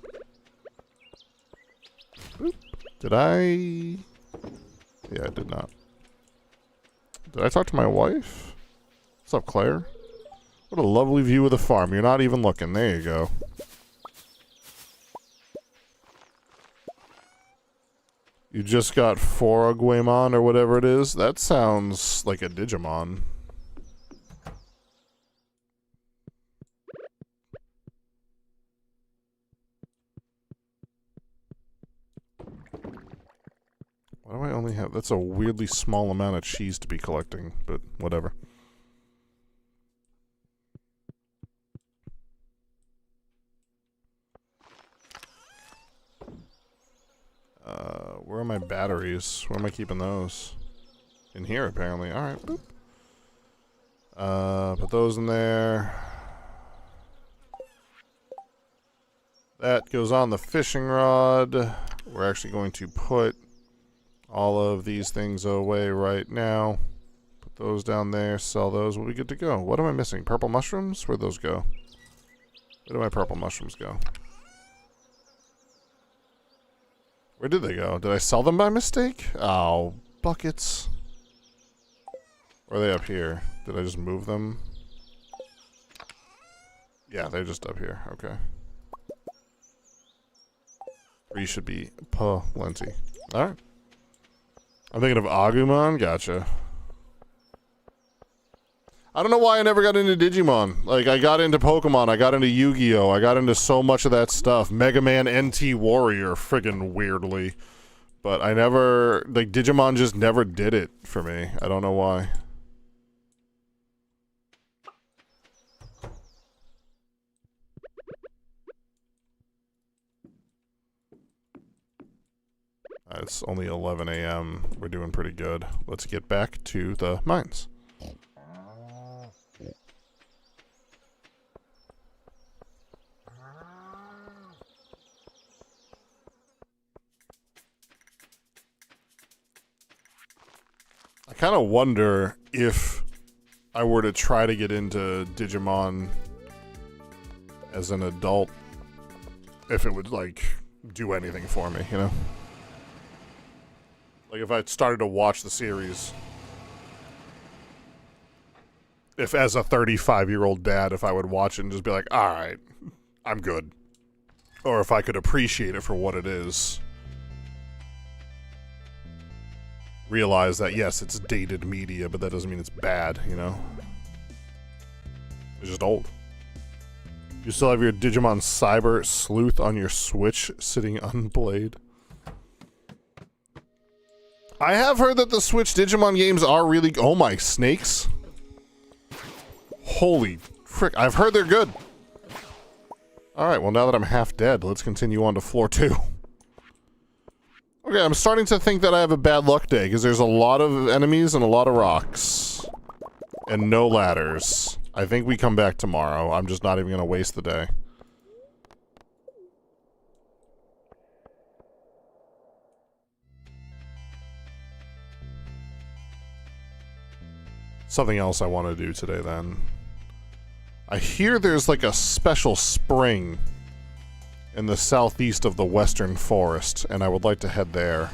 Oop. Did I? Yeah, I did not. Did I talk to my wife? What's up, Claire? What a lovely view of the farm. You're not even looking. There you go. You just got Foraguemon or whatever it is? That sounds like a Digimon. Why do I only have... That's a weirdly small amount of cheese to be collecting, but whatever. Where are my batteries? Where am I keeping those? In here, apparently. Alright, boop. Put those in there. That goes on the fishing rod. We're actually going to put all of these things away right now. Put those down there, sell those. We'll be good to go. What am I missing? Purple mushrooms? Where'd those go? Where do my purple mushrooms go? Where did they go? Did I sell them by mistake? Oh, buckets. Or are they up here? Did I just move them? Yeah, they're just up here. Okay. 3 should be plenty. Alright. I'm thinking of Agumon. Gotcha. I don't know why I never got into Digimon. Like, I got into Pokemon, I got into Yu-Gi-Oh!, I got into so much of that stuff. Mega Man NT Warrior, friggin' weirdly. But I never... Like, Digimon just never did it for me. I don't know why. It's only 11 a.m. We're doing pretty good. Let's get back to the mines. I kind of wonder if I were to try to get into Digimon as an adult, if it would, like, do anything for me, you know? Like, if I started to watch the series, if as a 35-year-old dad, if I would watch it and just be like, alright, I'm good. Or if I could appreciate it for what it is. Realize that, yes, it's dated media, but that doesn't mean it's bad, you know? It's just old. You still have your Digimon Cyber Sleuth on your Switch sitting unplayed? I have heard that the Switch Digimon games are really... Oh my, snakes? Holy frick, I've heard they're good. Alright, well now that I'm half dead, let's continue on to floor 2. Okay, I'm starting to think that I have a bad luck day, because there's a lot of enemies and a lot of rocks. And no ladders. I think we come back tomorrow. I'm just not even going to waste the day. Something else I want to do today, then. I hear there's like a special spring in the southeast of the western forest, and I would like to head there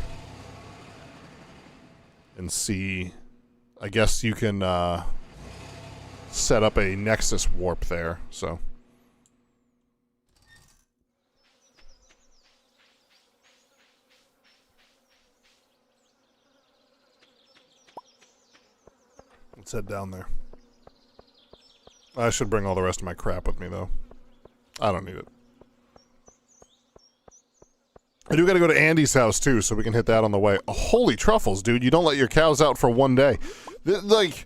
and see. I guess you can set up a Nexus warp there, so. Let's head down there. I should bring all the rest of my crap with me, though. I don't need it. I do gotta go to Andy's house, too, so we can hit that on the way. Oh, holy truffles, dude. You don't let your cows out for one day. Like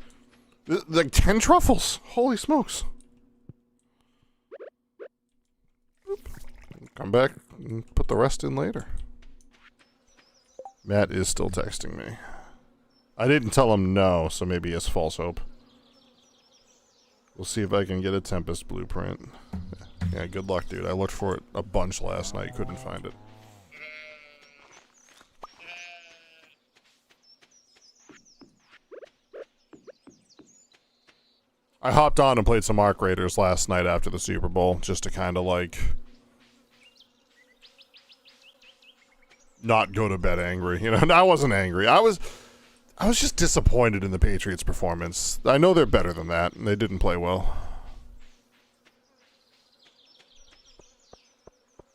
10 truffles. Holy smokes. Come back and put the rest in later. Matt is still texting me. I didn't tell him no, so maybe he has false hope. We'll see if I can get a Tempest blueprint. Yeah, good luck, dude. I looked for it a bunch last night, couldn't find it. I hopped on and played some Arc Raiders last night after the Super Bowl, just to kind of, like, not go to bed angry. You know, and I wasn't angry. I was just disappointed in the Patriots' performance. I know they're better than that, and they didn't play well.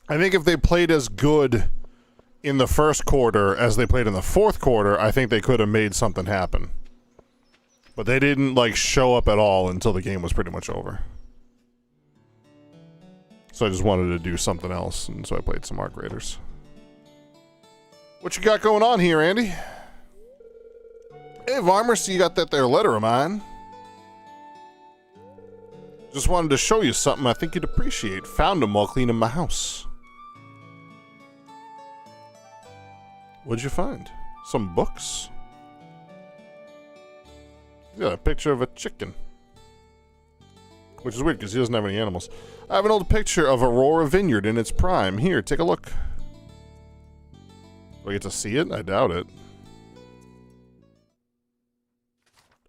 I think if they played as good in the first quarter as they played in the fourth quarter, I think they could have made something happen. But they didn't, like, show up at all until the game was pretty much over. So I just wanted to do something else, and so I played some Arc Raiders. What you got going on here, Andy? Hey, Varmer, so you got that there letter of mine. Just wanted to show you something I think you'd appreciate. Found them while cleaning my house. What'd you find? Some books? You got a picture of a chicken. Which is weird because he doesn't have any animals. I have an old picture of Aurora Vineyard in its prime. Here, take a look. Do I get to see it? I doubt it.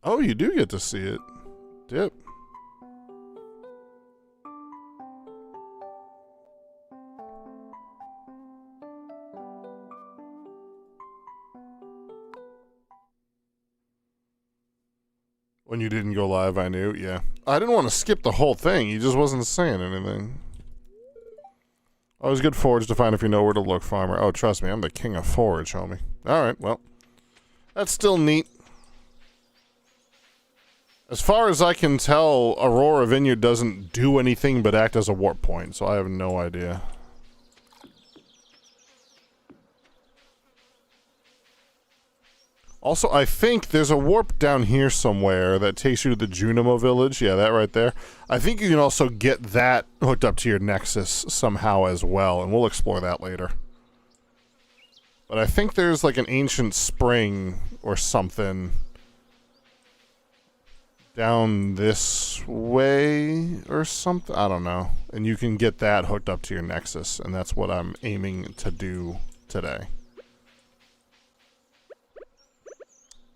Oh, you do get to see it. Dip. When you didn't go live, I knew. Yeah. I didn't want to skip the whole thing. He just wasn't saying anything. Always good forage to find if you know where to look, farmer. Oh, trust me, I'm the king of forage, homie. Alright, well. That's still neat. As far as I can tell, Aurora Vineyard doesn't do anything but act as a warp point, so I have no idea. Also, I think there's a warp down here somewhere that takes you to the Junimo village. Yeah, that right there. I think you can also get that hooked up to your Nexus somehow as well, and we'll explore that later. But I think there's like an ancient spring or something down this way or something. I don't know. And you can get that hooked up to your Nexus, and that's what I'm aiming to do today.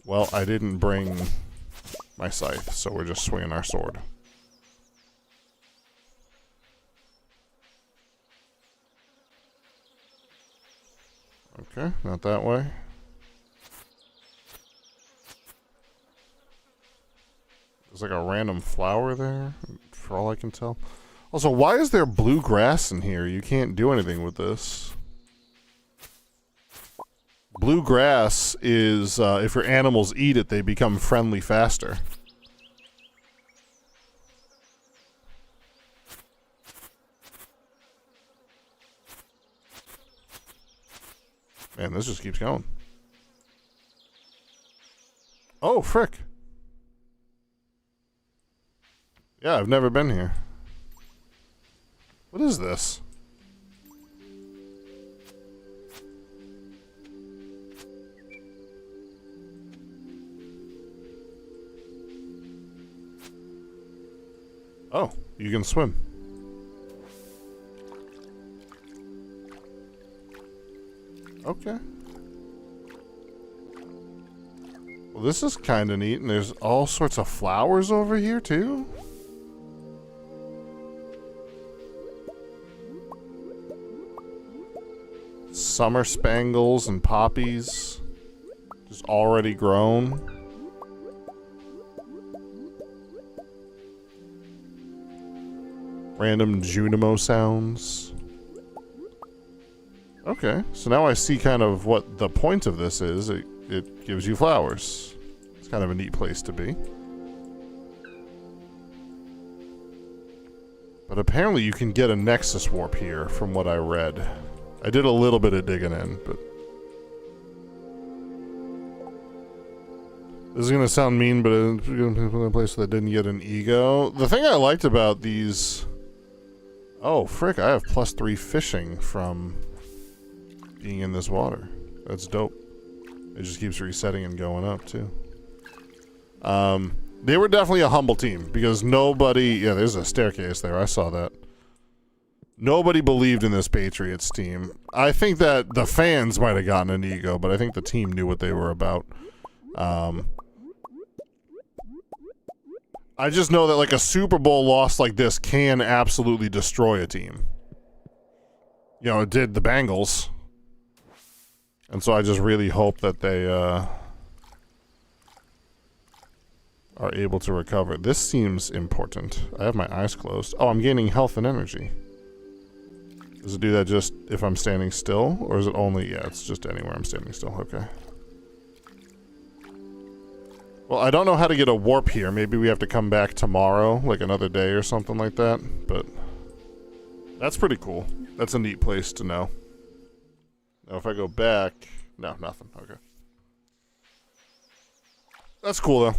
Well, I didn't bring my scythe, so we're just swinging our sword. Okay, not that way. There's like a random flower there, for all I can tell. Also, why is there blue grass in here? You can't do anything with this. Blue grass is, if your animals eat it, they become friendly faster. Man, this just keeps going. Oh, frick. Yeah, I've never been here. What is this? Oh, you can swim. Okay. Well, this is kind of neat, and there's all sorts of flowers over here, too. Summer spangles and poppies. Just already grown. Random Junimo sounds. Okay, so now I see kind of what the point of this is. It gives you flowers. It's kind of a neat place to be. But apparently you can get a Nexus warp here, from what I read. I did a little bit of digging in, but... This is going to sound mean, but it's going to be a place that didn't get an ego. The thing I liked about these... Oh, frick, I have +3 fishing from being in this water. That's dope. It just keeps resetting and going up, too. They were definitely a humble team, because nobody... Yeah, there's a staircase there, I saw that. Nobody believed in this Patriots team. I think that the fans might have gotten an ego, but I think the team knew what they were about. I just know that like a Super Bowl loss like this can absolutely destroy a team. You know, it did the Bengals. And so I just really hope that they are able to recover. This seems important. I have my eyes closed. Oh, I'm gaining health and energy. Does it do that just if I'm standing still? Or is it only... Yeah, it's just anywhere I'm standing still. Okay. Well, I don't know how to get a warp here. Maybe we have to come back tomorrow, like another day or something like that. But that's pretty cool. That's a neat place to know. Now, if I go back, No, nothing. Okay. That's cool though.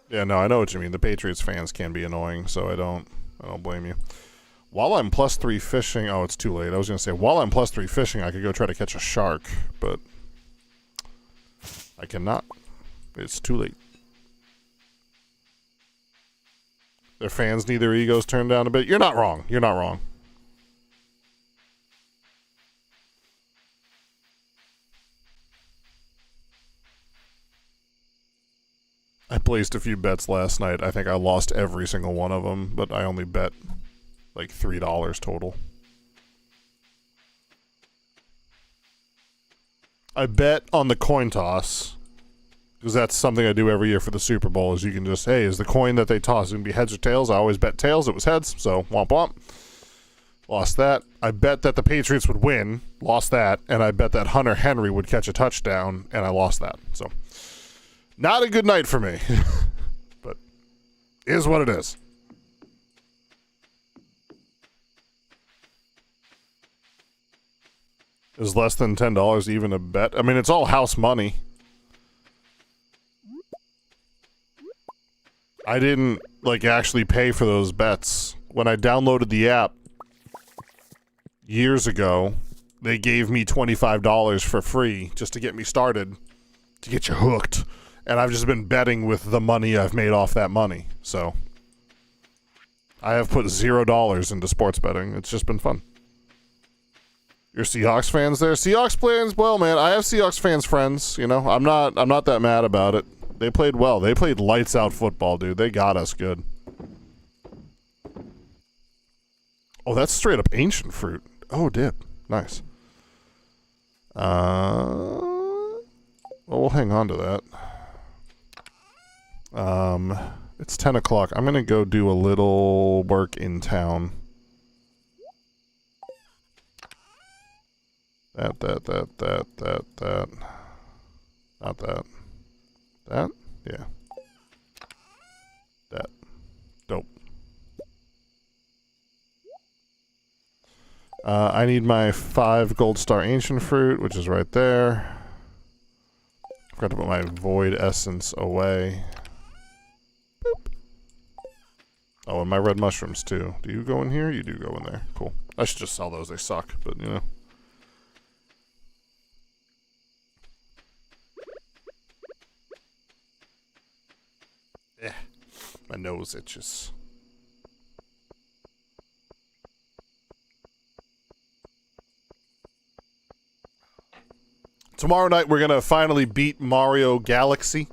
Yeah, no, I know what you mean. The Patriots fans can be annoying, so I don't blame you. While I'm +3 fishing, oh, it's too late. I was gonna say while I'm +3 fishing, I could go try to catch a shark, but I cannot. It's too late. Their fans need their egos turned down a bit. You're not wrong. You're not wrong. I placed a few bets last night. I think I lost every single one of them, but I only bet like $3 total. I bet on the coin toss, because that's something I do every year for the Super Bowl, is you can just, hey, is the coin that they toss going to be heads or tails? I always bet tails. It was heads, so womp womp. Lost that. I bet that the Patriots would win. Lost that. And I bet that Hunter Henry would catch a touchdown, and I lost that. So, not a good night for me. But, is what it is. Is less than $10 even a bet? I mean, it's all house money. I didn't, like, actually pay for those bets. When I downloaded the app years ago, they gave me $25 for free just to get me started, to get you hooked. And I've just been betting with the money I've made off that money. So, I have put $0 into sports betting. It's just been fun. Your Seahawks fans there? Seahawks fans, well, man, I have Seahawks fans friends, you know. I'm not that mad about it. They played well. They played lights out football, dude. They got us good. Oh, that's straight up ancient fruit. Oh, dip. Nice. Well, we'll hang on to that. It's 10 o'clock. I'm gonna go do a little work in town. That. Not that. That? Yeah. That. Dope. I need my 5 gold star ancient fruit, which is right there. Forgot to put my void essence away. Boop. Oh, and my red mushrooms too. Do you go in here? You do go in there. Cool. I should just sell those. They suck, but you know. Yeah, my nose itches. Tomorrow night we're gonna finally beat Mario Galaxy.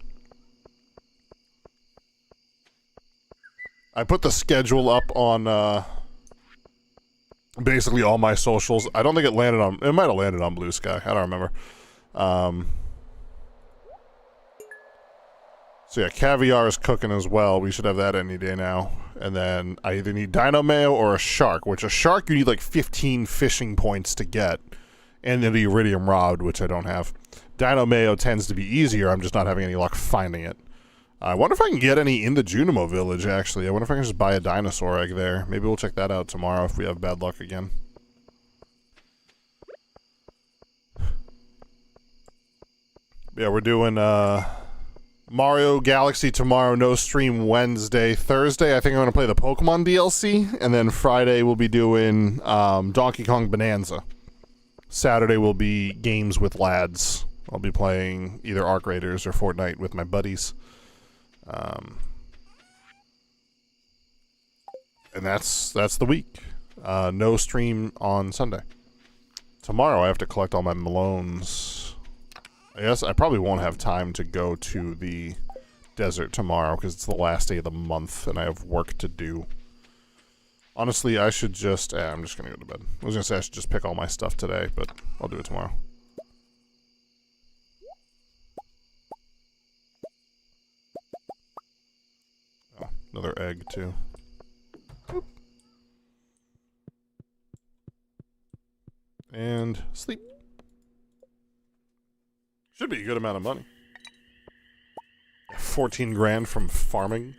I put the schedule up on basically all my socials. I don't think it landed on. It might have landed on Blue Sky. I don't remember. So yeah, caviar is cooking as well. We should have that any day now. And then I either need dino mayo or a shark, which a shark you need like 15 fishing points to get. And then the iridium rod, which I don't have. Dino mayo tends to be easier. I'm just not having any luck finding it. I wonder if I can get any in the Junimo village, actually. I wonder if I can just buy a dinosaur egg there. Maybe we'll check that out tomorrow if we have bad luck again. Yeah, we're doing Mario Galaxy tomorrow, no stream Wednesday. Thursday, I think I'm going to play the Pokemon DLC. And then Friday, we'll be doing Donkey Kong Bonanza. Saturday will be games with lads. I'll be playing either Arc Raiders or Fortnite with my buddies. And that's the week. No stream on Sunday. Tomorrow I have to collect all my Malones. I guess I probably won't have time to go to the desert tomorrow because it's the last day of the month and I have work to do. Honestly, I should just... I'm just going to go to bed. I was going to say I should just pick all my stuff today, but I'll do it tomorrow. Oh, another egg, too. Boop. And sleep. Should be a good amount of money. 14 grand from farming.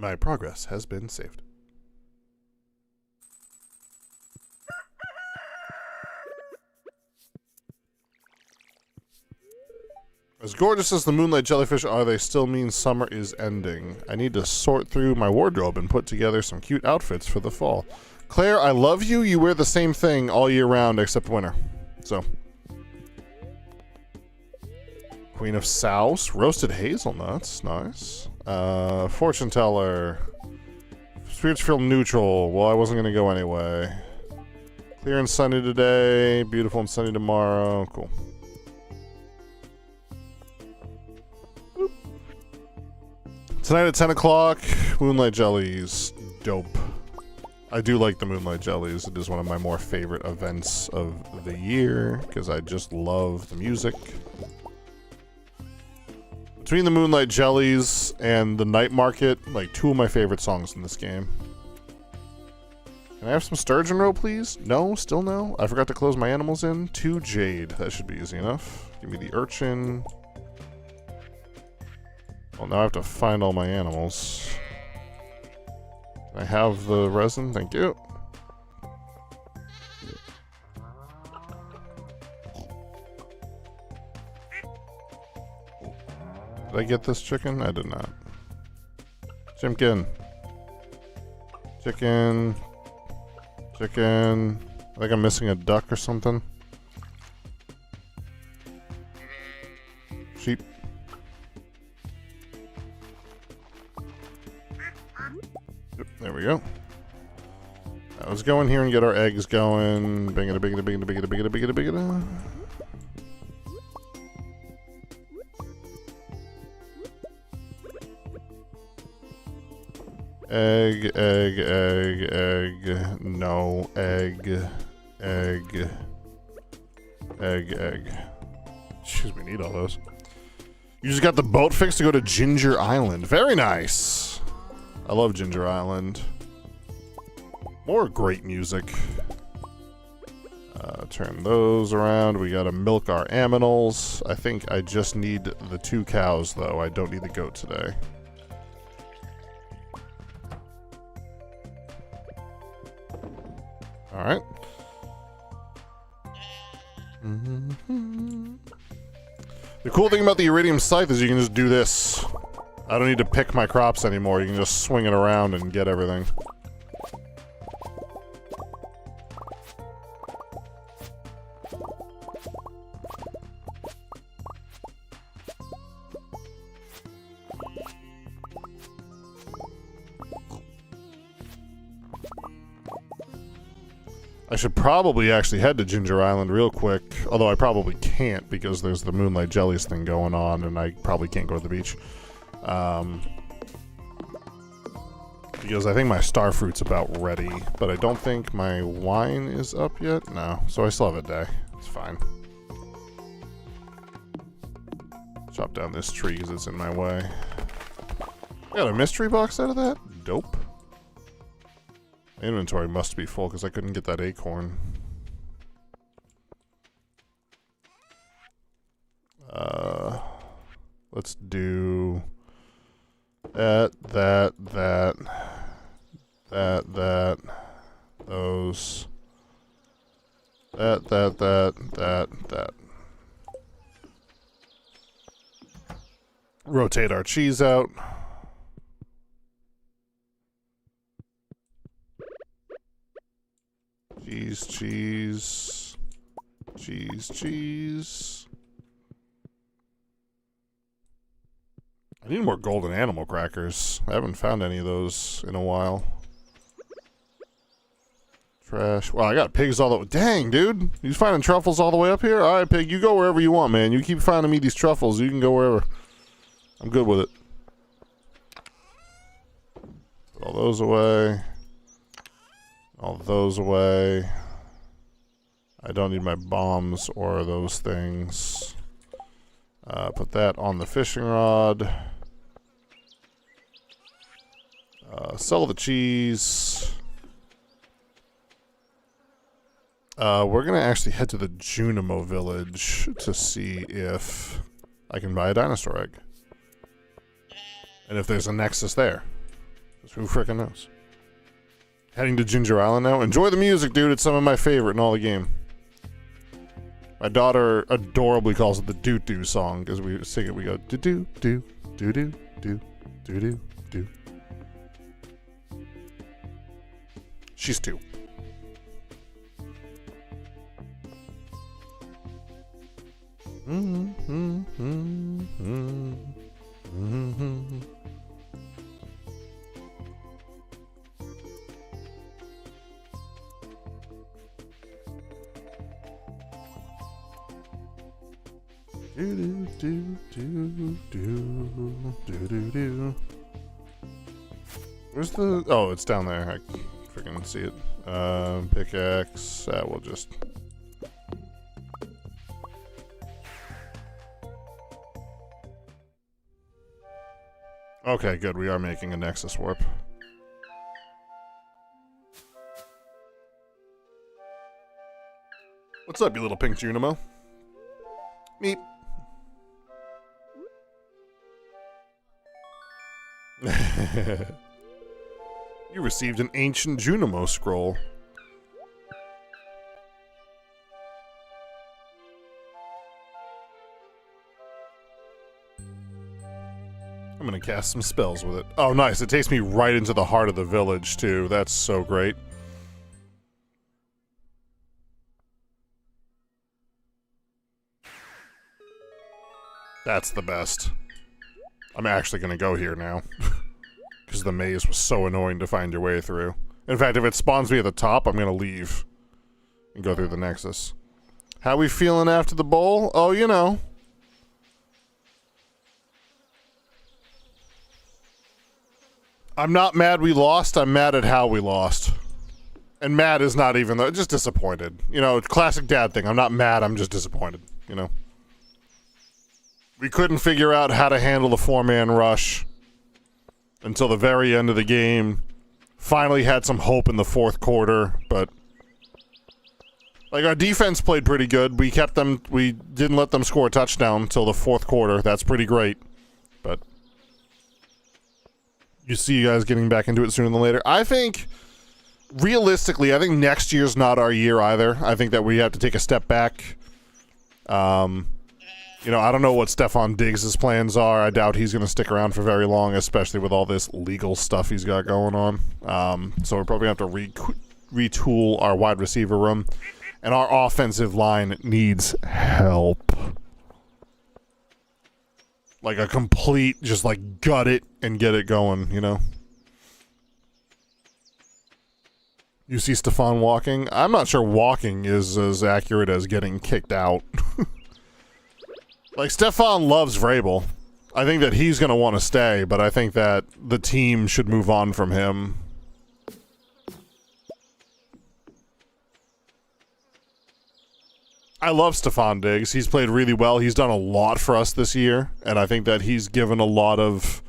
My progress has been saved. As gorgeous as the moonlight jellyfish are, they still mean summer is ending. I need to sort through my wardrobe and put together some cute outfits for the fall. Claire, I love you. You wear the same thing all year round except winter. So. Queen of Souse. Roasted hazelnuts. Nice. Fortune teller. Spirits feel neutral. Well, I wasn't going to go anyway. Clear and sunny today. Beautiful and sunny tomorrow. Cool. Tonight at 10 o'clock, Moonlight Jellies. Dope. I do like the Moonlight Jellies. It is one of my more favorite events of the year because I just love the music. Between the Moonlight Jellies and the Night Market, like two of my favorite songs in this game. Can I have some sturgeon roe, please? No? Still no? I forgot to close my animals in. 2 jade. That should be easy enough. Give me the urchin. Well, now I have to find all my animals. Can I have the resin? Thank you. Did I get this chicken? I did not. Chimkin. Chicken. Chicken. I think I'm missing a duck or something. Sheep. Yep, there we go. Let's go in here and get our eggs going. Bingada, bingada, bingada, bingada, bingada, bingada, bingada. Egg, egg, egg, egg, no, egg, egg, egg, egg. Jeez, we need all those. You just got the boat fixed to go to Ginger Island. Very nice. I love Ginger Island. More great music. Turn those around. We gotta milk our aminals. I think I just need the 2 cows, though. I don't need the goat today. Alright. The cool thing about the Iridium Scythe is you can just do this. I don't need to pick my crops anymore. You can just swing it around and get everything. I should probably actually head to Ginger Island real quick, although I probably can't because there's the Moonlight Jellies thing going on and I probably can't go to the beach. Because I think my starfruit's about ready, but I don't think my wine is up yet. No, so I still have a day. It's fine. Chop down this tree because it's in my way. I got a mystery box out of that? Dope. My inventory must be full because I couldn't get that acorn. Let's do that, those, that. Rotate our cheese out. Cheese. I need more golden animal crackers. I haven't found any of those in a while. Trash. Well, I got pigs all the way. Dang, dude. You finding truffles all the way up here? All right, pig. You go wherever you want, man. You keep finding me these truffles. You can go wherever. I'm good with it. Put all those away. All those away. I don't need my bombs or those things. Put that on the fishing rod. Sell the cheese. We're going to actually head to the Junimo village to see if I can buy a dinosaur egg. And if there's a nexus there. 'Cause who frickin' knows? Heading to Ginger Island now. Enjoy the music, dude. It's some of my favorite in all the game. My daughter adorably calls it the doo-doo song because we sing it. We go doo-doo, doo, doo-doo, doo, doo-doo, doo. She's 2. Do do do do do do do. Where's the? Oh, it's down there. I freaking see it. Pickaxe. We'll just. Okay, good. We are making a Nexus warp. What's up, you little pink Junimo? Meep. You received an ancient Junimo scroll. I'm gonna cast some spells with it. Oh, nice. It takes me right into the heart of the village, too. That's so great. That's the best. I'm actually gonna go here now. Because the maze was so annoying to find your way through. In fact, if it spawns me at the top, I'm gonna leave. And go through the Nexus. How we feeling after the bowl? Oh, you know. I'm not mad we lost, I'm mad at how we lost. And mad is not even, just disappointed. You know, classic dad thing. I'm not mad, I'm just disappointed, you know. We couldn't figure out how to handle the 4-man rush until the very end of the game. Finally had some hope in the 4th quarter, but like our defense played pretty good. We kept them, we didn't let them score a touchdown until the 4th quarter. That's pretty great. But you see you guys getting back into it sooner than later. I think realistically, I think next year's not our year either. I think that we have to take a step back. You know, I don't know what Stefan Diggs' plans are. I doubt he's going to stick around for very long, especially with all this legal stuff he's got going on. So we're probably going to have to retool our wide receiver room. And our offensive line needs help. Like a complete, just like gut it and get it going, you know? You see Stefan walking? I'm not sure walking is as accurate as getting kicked out. Like, Stefan loves Vrabel. I think that he's going to want to stay, but I think that the team should move on from him. I love Stefan Diggs. He's played really well. He's done a lot for us this year, and I think that he's given a lot of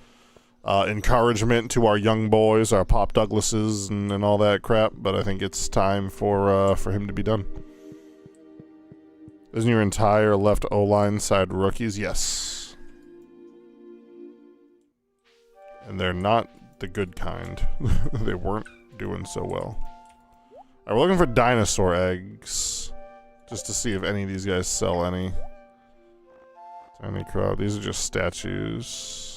encouragement to our young boys, our Pop Douglases, and all that crap, but I think it's time for him to be done. Isn't your entire left O-line side rookies? Yes. And they're not the good kind. They weren't doing so well. Alright, we're looking for dinosaur eggs. Just to see if any of these guys sell any. Tiny crowd. These are just statues.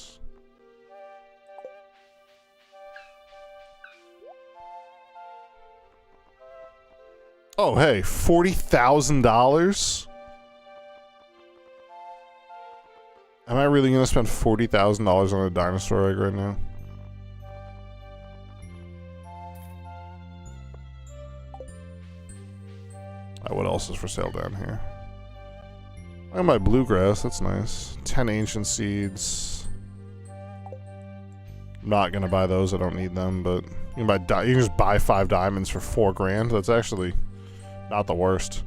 Oh, hey, $40,000? Am I really going to spend $40,000 on a dinosaur egg right now? What else is for sale down here? I got my bluegrass, that's nice. 10 ancient seeds. I'm not going to buy those, I don't need them, but you can just buy 5 diamonds for $4,000. That's actually not the worst.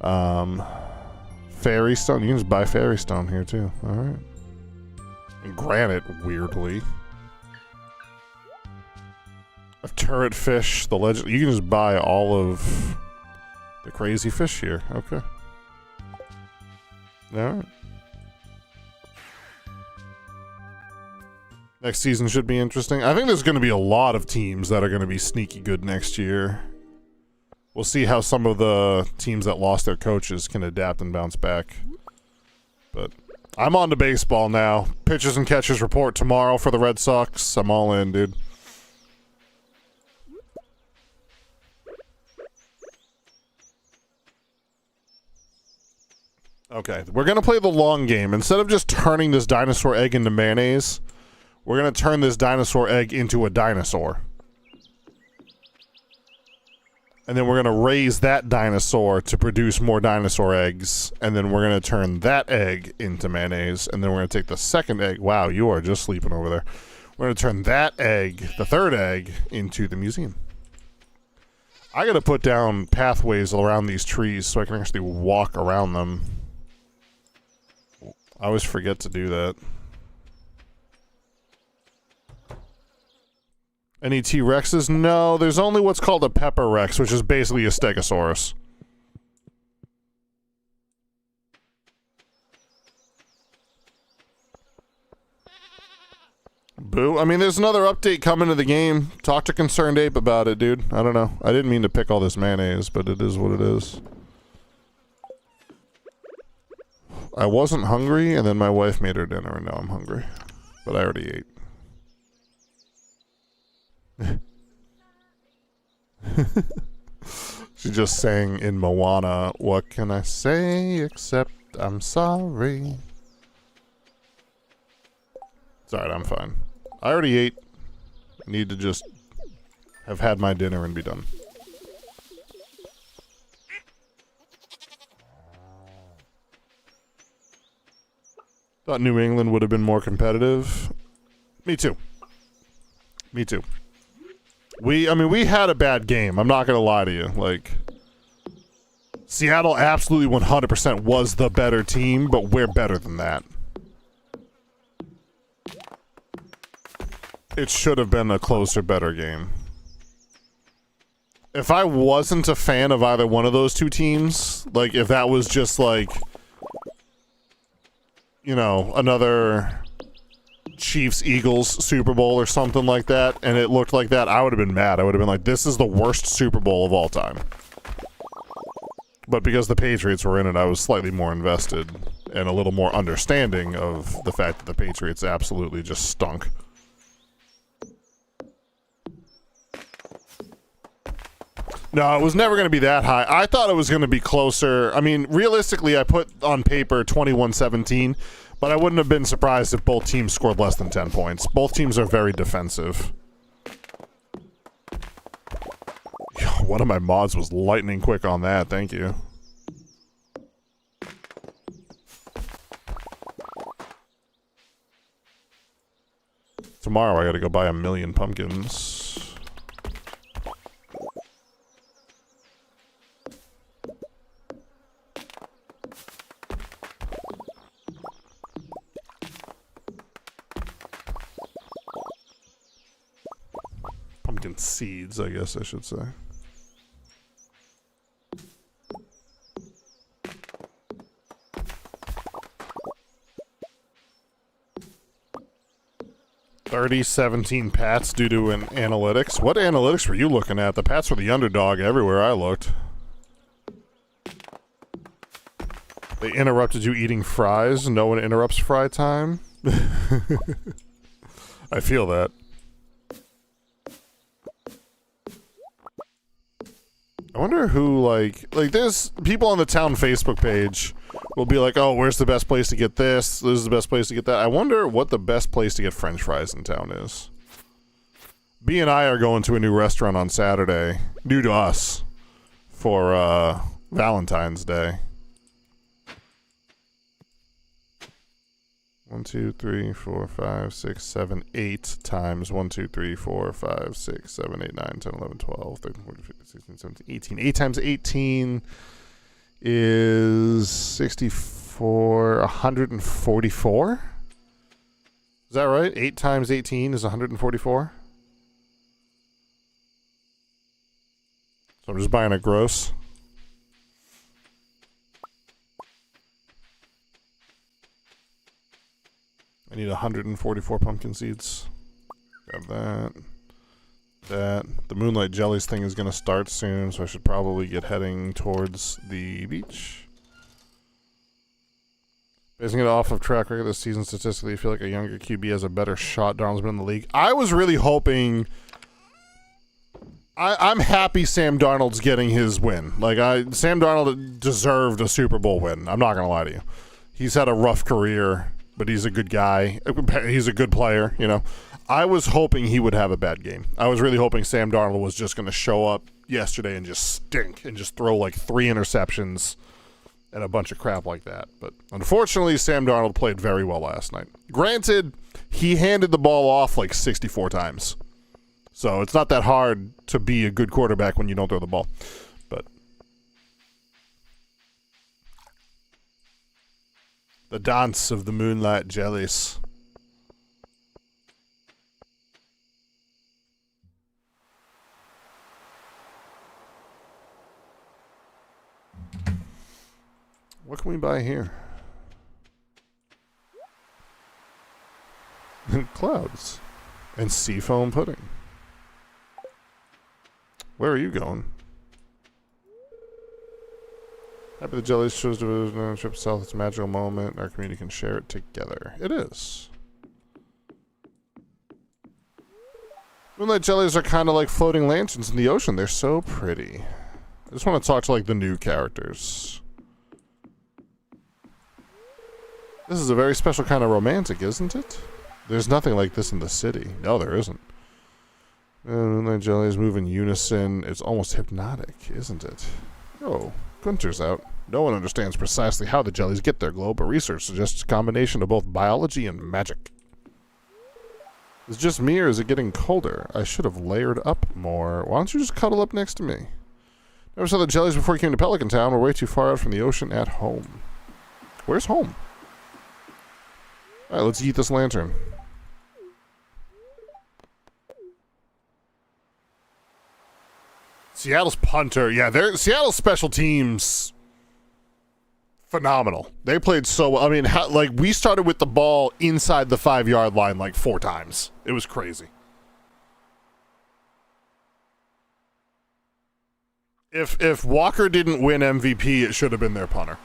Fairy stone. You can just buy fairy stone here too. Alright. And granite, weirdly. A turret fish, the legend. You can just buy all of the crazy fish here. Okay. Alright. Next season should be interesting. I think there's going to be a lot of teams that are going to be sneaky good next year. We'll see how some of the teams that lost their coaches can adapt and bounce back. But I'm on to baseball now. Pitchers and catchers report tomorrow for the Red Sox. I'm all in, dude. Okay, we're going to play the long game. Instead of just turning this dinosaur egg into mayonnaise, we're going to turn this dinosaur egg into a dinosaur. And then we're going to raise that dinosaur to produce more dinosaur eggs. And then we're going to turn that egg into mayonnaise. And then we're going to take the second egg. Wow, you are just sleeping over there. We're going to turn that egg, the third egg, into the museum. I got to put down pathways around these trees so I can actually walk around them. I always forget to do that. Any T-Rexes? No, there's only what's called a Pepper Rex, which is basically a Stegosaurus. Boo. I mean, there's another update coming to the game. Talk to Concerned Ape about it, dude. I don't know. I didn't mean to pick all this mayonnaise, but it is what it is. I wasn't hungry, and then my wife made her dinner, and now I'm hungry. But I already ate. She just sang in Moana, "What can I say except I'm sorry?" It's alright, I'm fine. I already ate. I need to just have had my dinner and be done. Thought New England would have been more competitive. Me too. Me too. We had a bad game. I'm not going to lie to you. Like, Seattle absolutely 100% was the better team, but we're better than that. It should have been a closer, better game. If I wasn't a fan of either one of those two teams, like, if that was just, like, you know, another Chiefs-Eagles Super Bowl or something like that, and it looked like that, I would have been mad. I would have been like, this is the worst Super Bowl of all time. But because the Patriots were in it, I was slightly more invested and a little more understanding of the fact that the Patriots absolutely just stunk. No, it was never going to be that high. I thought it was going to be closer. I mean, realistically, I put on paper 21-17, but I wouldn't have been surprised if both teams scored less than 10 points. Both teams are very defensive. One of my mods was lightning quick on that. Thank you. Tomorrow I got to go buy 1,000,000 pumpkins. Pumpkin seeds, I guess I should say. $30-17 Pats due to an analytics. What analytics were you looking at? The Pats were the underdog everywhere I looked. They interrupted you eating fries. No one interrupts fry time. I feel that. I wonder who, like there's people on the town Facebook page will be like, oh, where's the best place to get this? This is the best place to get that. I wonder what the best place to get French fries in town is. B and I are going to a new restaurant on Saturday, new to us, for Valentine's Day. 1, 2, 3, 4, 5, 6, 7, 8 times 1, 2, 3, 4, 5, 6, 7, 8, 9, 10, 11, 12, 13, 14, 15, 16, 17, 18. 8 times 18 is 64, 144? Is that right? 8 times 18 is 144? So I'm just buying a gross. I need need 144 pumpkin seeds. Grab that. That. The Moonlight Jellies thing is going to start soon, so I should probably get heading towards the beach. Basing it off of track record this season, statistically, I feel like a younger QB has a better shot. Darnold's been in the league. I was really hoping... I'm happy Sam Darnold's getting his win. Sam Darnold deserved a Super Bowl win. I'm not going to lie to you. He's had a rough career, but he's a good guy. He's a good player, you know. I was hoping he would have a bad game. I was really hoping Sam Darnold was just going to show up yesterday and just stink and just throw like 3 interceptions and a bunch of crap like that. But unfortunately, Sam Darnold played very well last night. Granted, he handed the ball off like 64 times. So it's not that hard to be a good quarterback when you don't throw the ball. But the dance of the Moonlight Jellies. What can we buy here? Clouds. And seafoam pudding. Where are you going? Happy the Jellies chose to trip south. It's a magical moment. Our community can share it together. It is. Moonlight Jellies are kind of like floating lanterns in the ocean. They're so pretty. I just want to talk to like the new characters. This is a very special kind of romantic, isn't it? There's nothing like this in the city. No, there isn't. Moonlight Jellies move in unison. It's almost hypnotic, isn't it? Oh, Gunter's out. No one understands precisely how the jellies get their glow, but research suggests a combination of both biology and magic. Is it just me, or is it getting colder? I should have layered up more. Why don't you just cuddle up next to me? Never saw the jellies before you came to Pelican Town. We're way too far out from the ocean at home. Where's home? Alright, let's eat this lantern. Seattle's punter, yeah, Seattle's special teams, phenomenal. They played so well. I mean, we started with the ball inside the 5-yard line like 4 times. It was crazy. If Walker didn't win MVP, it should have been their punter.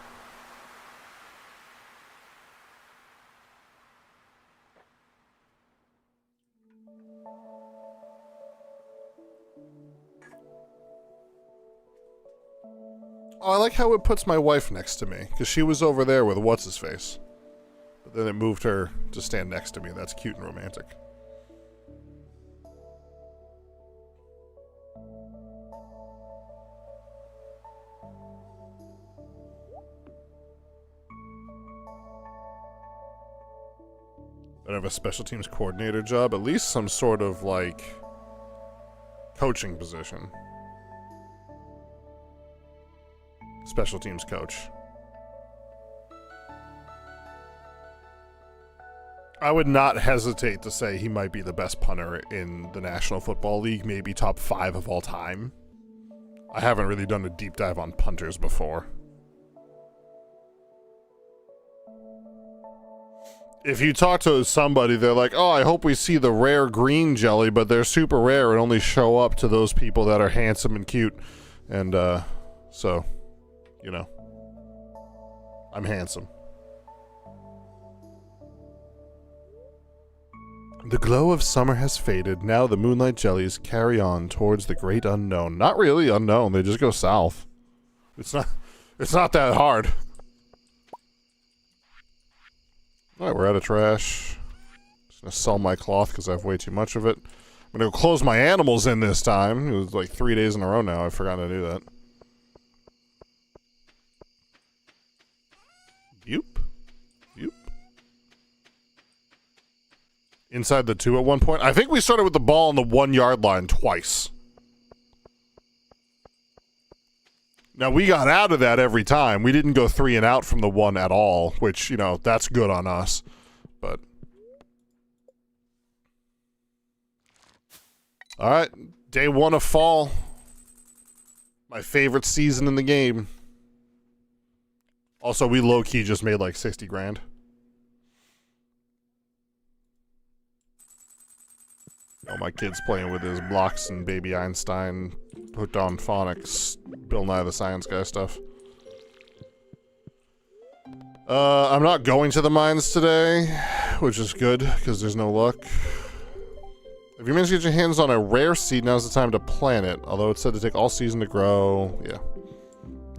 Oh, I like how it puts my wife next to me, because she was over there with what's-his-face. But then it moved her to stand next to me. That's cute and romantic. I have a special teams coordinator job, at least some sort of, like, coaching position. Special teams coach. I would not hesitate to say he might be the best punter in the National Football League, maybe top 5 of all time. I haven't really done a deep dive on punters before. If you talk to somebody, they're like, oh, I hope we see the rare green jelly, but they're super rare and only show up to those people that are handsome and cute. And, so... You know, I'm handsome. The glow of summer has faded. Now the Moonlight Jellies carry on towards the great unknown. Not really unknown. They just go south. It's not that hard. All right, we're out of trash. Just gonna sell my cloth because I have way too much of it. I'm gonna go close my animals in this time. It was like 3 days in a row now. I forgot to do that. Yoop. Yoop. Inside the 2 at one point. I think we started with the ball on the 1-yard line twice. Now, we got out of that every time. We didn't go 3 and out from the 1 at all, which, you know, that's good on us. But. All right. Day 1 of fall. My favorite season in the game. Also, we low-key just made like 60 grand. Oh, my kid's playing with his blocks and Baby Einstein, hooked on phonics, Bill Nye the Science Guy stuff. I'm not going to the mines today, which is good, because there's no luck. If you manage to get your hands on a rare seed, now's the time to plant it. Although it's said to take all season to grow. Yeah.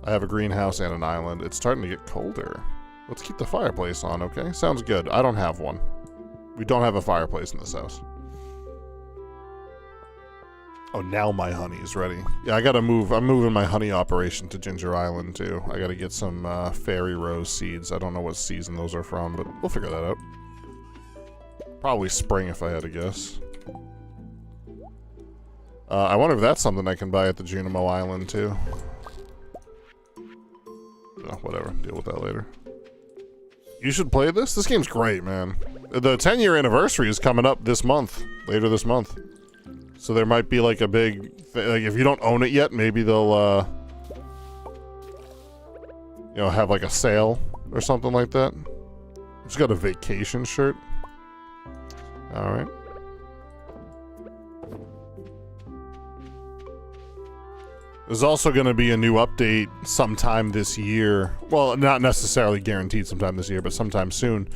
I have a greenhouse and an island. It's starting to get colder. Let's keep the fireplace on, okay? Sounds good. I don't have one. We don't have a fireplace in this house. Oh, now my honey is ready. Yeah, I gotta move. I'm moving my honey operation to Ginger Island, too. I gotta get some fairy rose seeds. I don't know what season those are from, but we'll figure that out. Probably spring, if I had to guess. I wonder if that's something I can buy at the Junimo Island, too. Oh, whatever. Deal with that later. You should play this? This game's great, man. The 10-year anniversary is coming up this month. Later this month. So there might be like a big... like, if you don't own it yet, maybe they'll, you know, have like a sale or something like that. Just got a vacation shirt. Alright. There's also going to be a new update sometime this year. Well, not necessarily guaranteed sometime this year, but sometime soon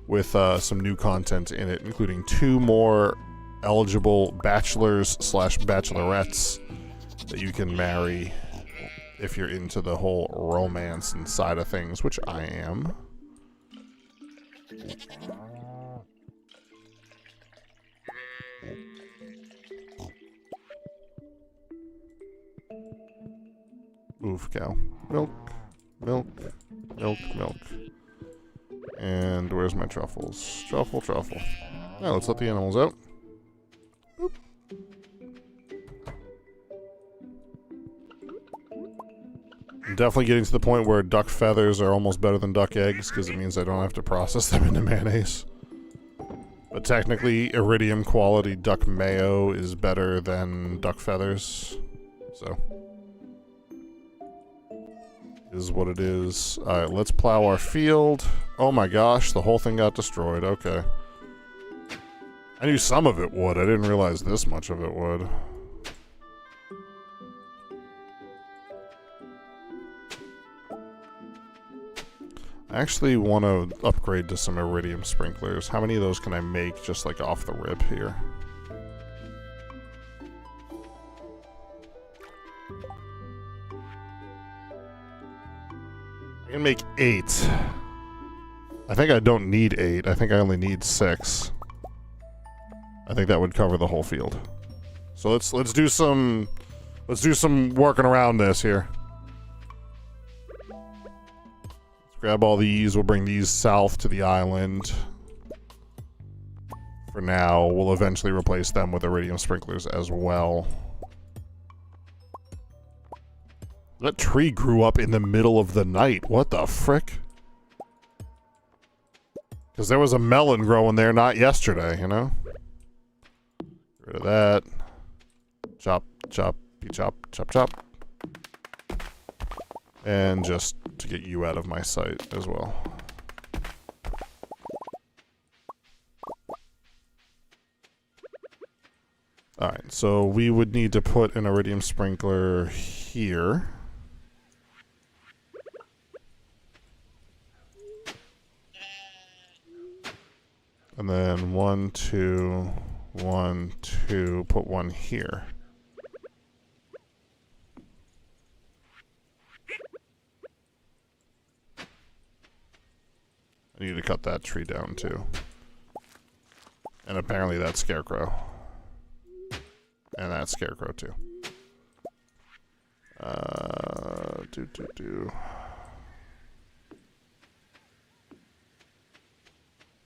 with some new content in it, including 2 more eligible bachelors/bachelorettes that you can marry if you're into the whole romance and side of things, which I am. Oof, cow. Milk, milk, milk, milk. And where's my truffles? Truffle, truffle. Now let's let the animals out. Boop. I'm definitely getting to the point where duck feathers are almost better than duck eggs, because it means I don't have to process them into mayonnaise. But technically, iridium quality duck mayo is better than duck feathers. So... is what it is. Alright, let's plow our field. Oh my gosh, the whole thing got destroyed. Okay. I knew some of it would. I didn't realize this much of it would. I actually want to upgrade to some iridium sprinklers. How many of those can I make just like off the rip here? I can make 8. I think I don't need 8. I think I only need 6. I think that would cover the whole field. So let's do some working around this here. Let's grab all these. We'll bring these south to the island. For now, we'll eventually replace them with iridium sprinklers as well. That tree grew up in the middle of the night. What the frick? Because there was a melon growing there not yesterday, you know? Get rid of that. Chop, chop, chop, chop, chop. And just to get you out of my sight as well. Alright, so we would need to put an iridium sprinkler here. And then 1, 2, 1, 2, put one here. I need to cut that tree down too. And apparently that scarecrow. And that scarecrow too.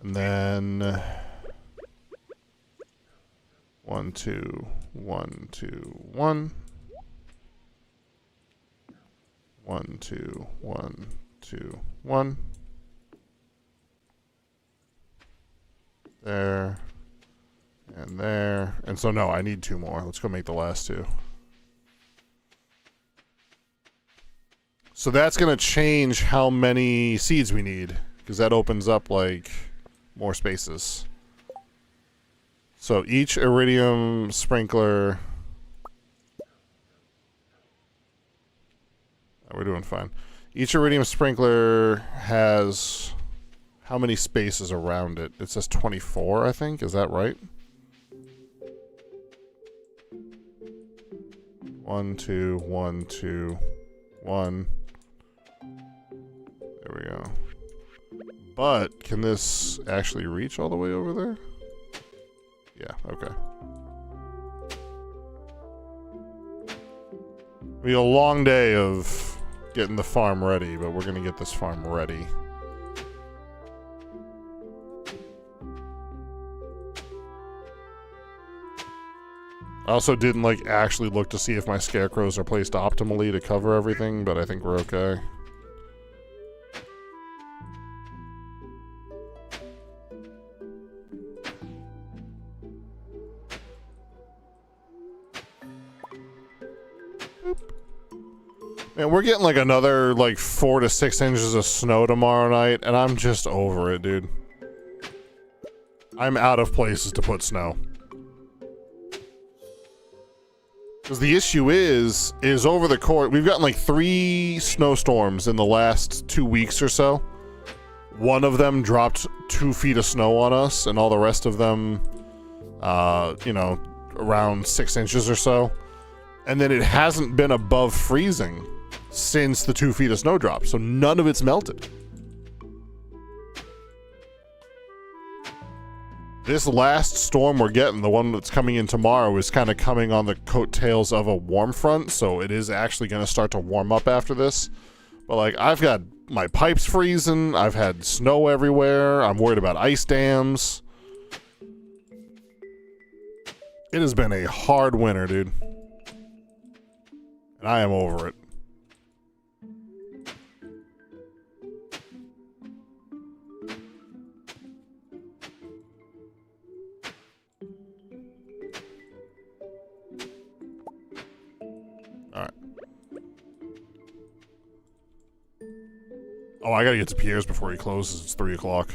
And then 1, 2, 1, 2, 1. 1, 2, 1, 2, 1. There. And there. And so no, I need 2 more. Let's go make the last 2. So that's going to change how many seeds we need. Because that opens up, like, more spaces. So each iridium sprinkler... Oh, we're doing fine. Each iridium sprinkler has how many spaces around it? It says 24, I think. Is that right? 1, 2, 1, 2, 1. There we go. But can this actually reach all the way over there? Yeah, okay. It'll be a long day of getting the farm ready, but we're gonna get this farm ready. I also didn't like actually look to see if my scarecrows are placed optimally to cover everything, but I think we're okay. Man, we're getting like another like 4 to 6 inches of snow tomorrow night, and I'm just over it, dude. I'm out of places to put snow. Because the issue is over the course, we've gotten like 3 snowstorms in the last 2 weeks or so. One of them dropped 2 feet of snow on us, and all the rest of them, you know, around 6 inches or so. And then it hasn't been above freezing since the 2 feet of snow drop, so none of it's melted. This last storm we're getting, the one that's coming in tomorrow, is kind of coming on the coattails of a warm front, so it is actually going to start to warm up after this. But like, I've got my pipes freezing, I've had snow everywhere, I'm worried about ice dams. It has been a hard winter, dude. And I am over it. Alright. Oh, I gotta get to Pierre's before he closes. It's 3 o'clock.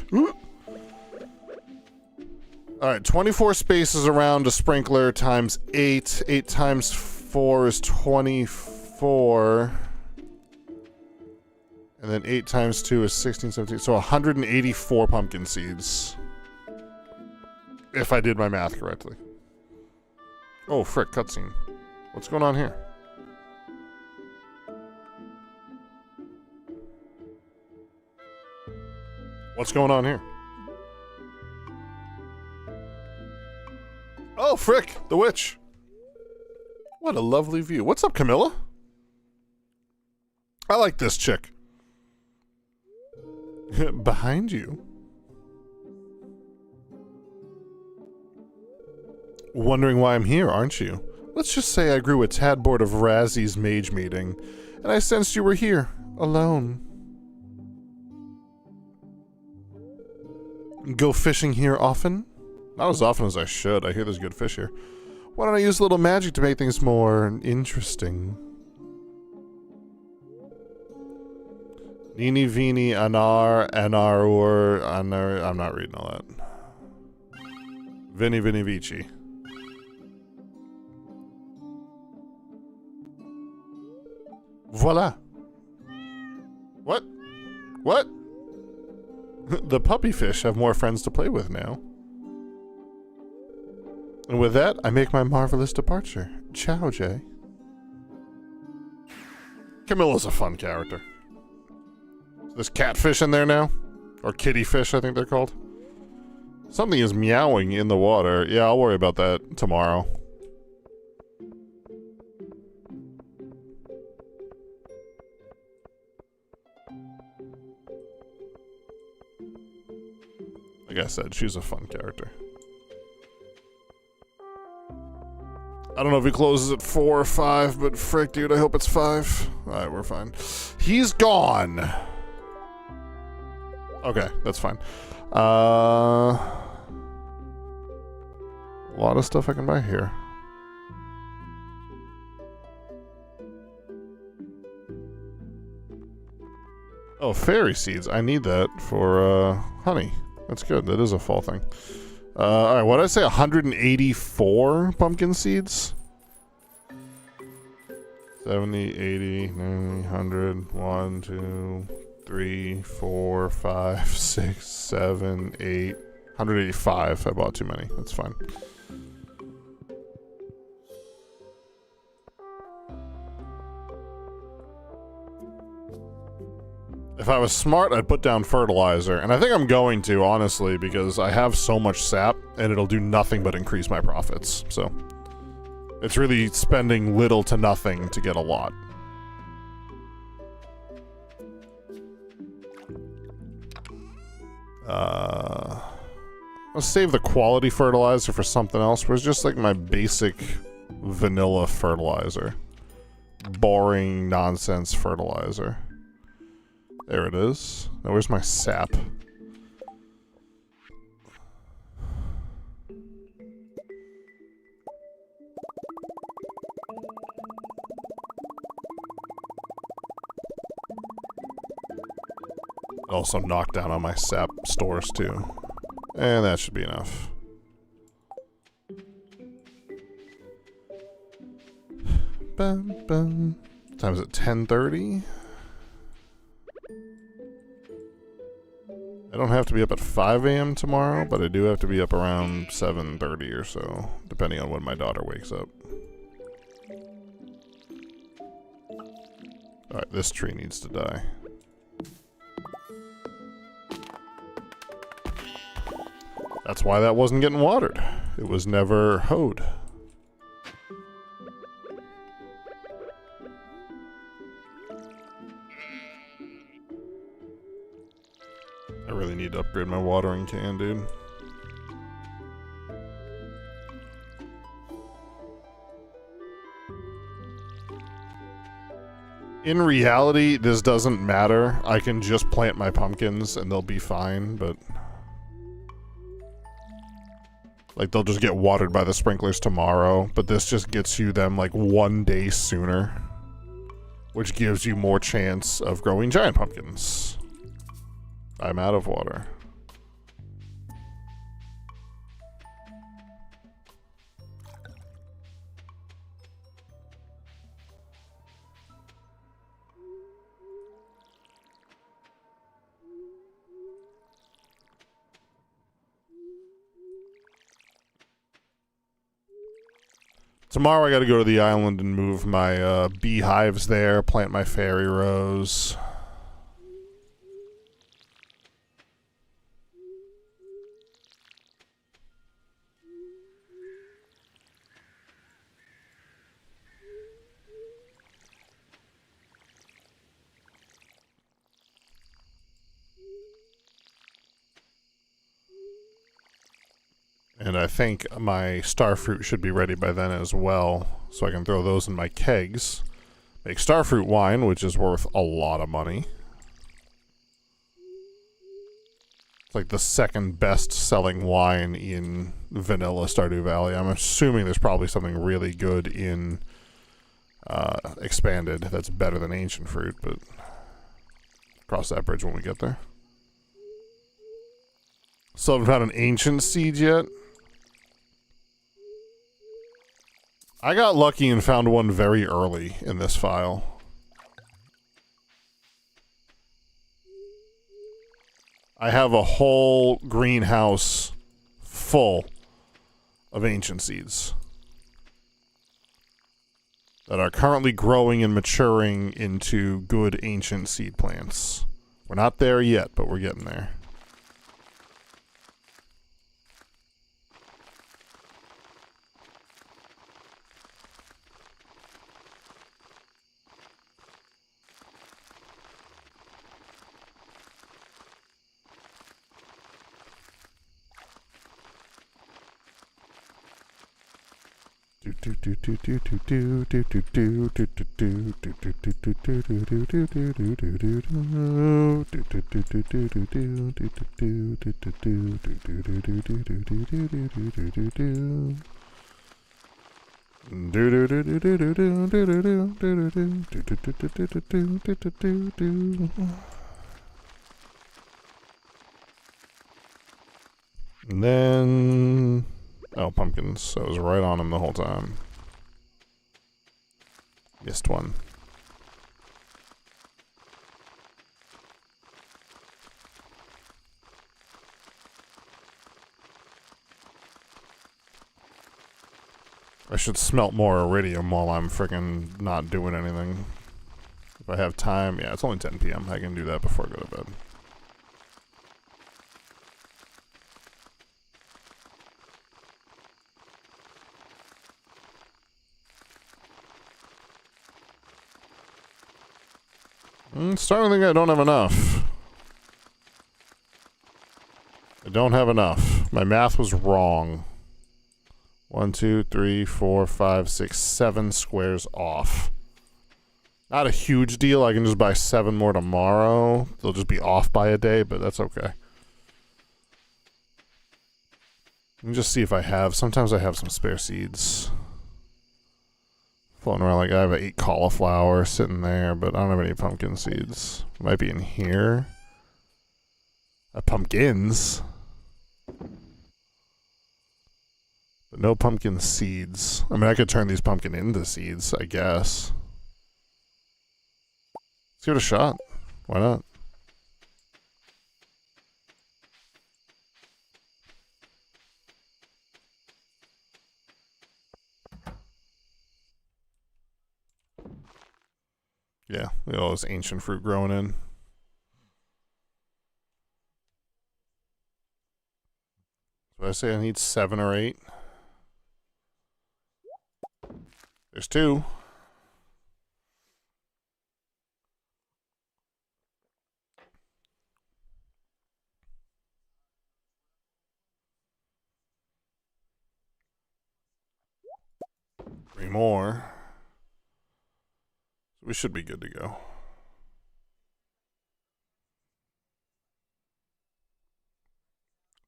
Alright, 24 spaces around a sprinkler times 8. 8 times 4 is 24. And then 8 times 2 is 16, 17. So 184 pumpkin seeds. If I did my math correctly. Oh, frick, cutscene. What's going on here? What's going on here? Oh, frick, the witch. What a lovely view. What's up, Camilla? I like this chick. Behind you. Wondering why I'm here, aren't you? Let's just say I grew a tad bored of Razzie's mage meeting, and I sensed you were here, alone. Go fishing here often? Not as often as I should. I hear there's good fish here. Why don't I use a little magic to make things more interesting? Nini Vini Anar Anarur Anar. I'm not reading all that. Vini Vini Vici. Voila. What? What? The puppy fish have more friends to play with now. And with that, I make my marvelous departure. Ciao, Jay. Camilla's a fun character. There's catfish in there now? Or kitty fish, I think they're called. Something is meowing in the water. Yeah, I'll worry about that tomorrow. Like I said, she's a fun character. I don't know if he closes at 4 or 5, but frick, dude, I hope it's 5. Alright, we're fine. He's gone! Okay, that's fine. A lot of stuff I can buy here. Oh, fairy seeds. I need that for, honey. That's good. That is a fall thing. All right, what did I say? 184 pumpkin seeds? 70, 80, 90, 100, 1, 2, 3, 4, 5, 6, 7, 8, 185. I bought too many. That's fine. If I was smart, I'd put down fertilizer. And I think I'm going to, honestly, because I have so much sap, and it'll do nothing but increase my profits. So, it's really spending little to nothing to get a lot. I'll save the quality fertilizer for something else. Where's just like my basic vanilla fertilizer? Boring nonsense fertilizer. There it is. Now where's my sap? Also knocked down on my sap stores too. And that should be enough. Bum, bum. Time is it 10:30? I don't have to be up at 5 a.m. tomorrow, but I do have to be up around 7:30 or so, depending on when my daughter wakes up. Alright, this tree needs to die. That's why that wasn't getting watered. It was never hoed. I really need to upgrade my watering can, dude. In reality, this doesn't matter. I can just plant my pumpkins and they'll be fine, but... like, they'll just get watered by the sprinklers tomorrow, but this just gets you them, like, 1 day sooner. Which gives you more chance of growing giant pumpkins. I'm out of water. Tomorrow I gotta go to the island and move my beehives there, plant my fairy rose. And I think my starfruit should be ready by then as well, so I can throw those in my kegs. Make starfruit wine, which is worth a lot of money. It's like the second best selling wine in vanilla Stardew Valley. I'm assuming there's probably something really good in Expanded that's better than ancient fruit, but cross that bridge when we get there. Still haven't found an ancient seed yet. I got lucky and found one very early in this file. I have a whole greenhouse full of ancient seeds that are currently growing and maturing into good ancient seed plants. We're not there yet, but we're getting there. And then... Oh, pumpkins. I was right on them the whole time. Missed one. I should smelt more iridium while I'm freaking not doing anything. If I have time, yeah, it's only 10 p.m. I can do that before I go to bed. Starting to think I don't have enough. I don't have enough. My math was wrong. 1, 2, 3, 4, 5, 6, 7 squares off. Not a huge deal. I can just buy 7 more tomorrow. They'll just be off by a day, but that's okay. Let me just see if I have. Sometimes I have some spare seeds floating around. Like I have 8 cauliflower sitting there, but I don't have any pumpkin seeds. Might be in here. Pumpkins. But no pumpkin seeds. I mean, I could turn these pumpkin into seeds, I guess. Let's give it a shot. Why not? Yeah, look at all this ancient fruit growing in. So I say I need 7 or 8. There's 2. Three more. We should be good to go.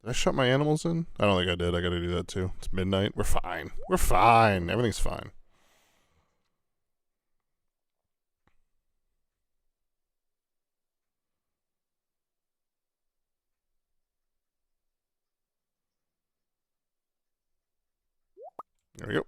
Did I shut my animals in? I don't think I did. I gotta do that too. It's midnight. We're fine. We're fine. Everything's fine. There we go.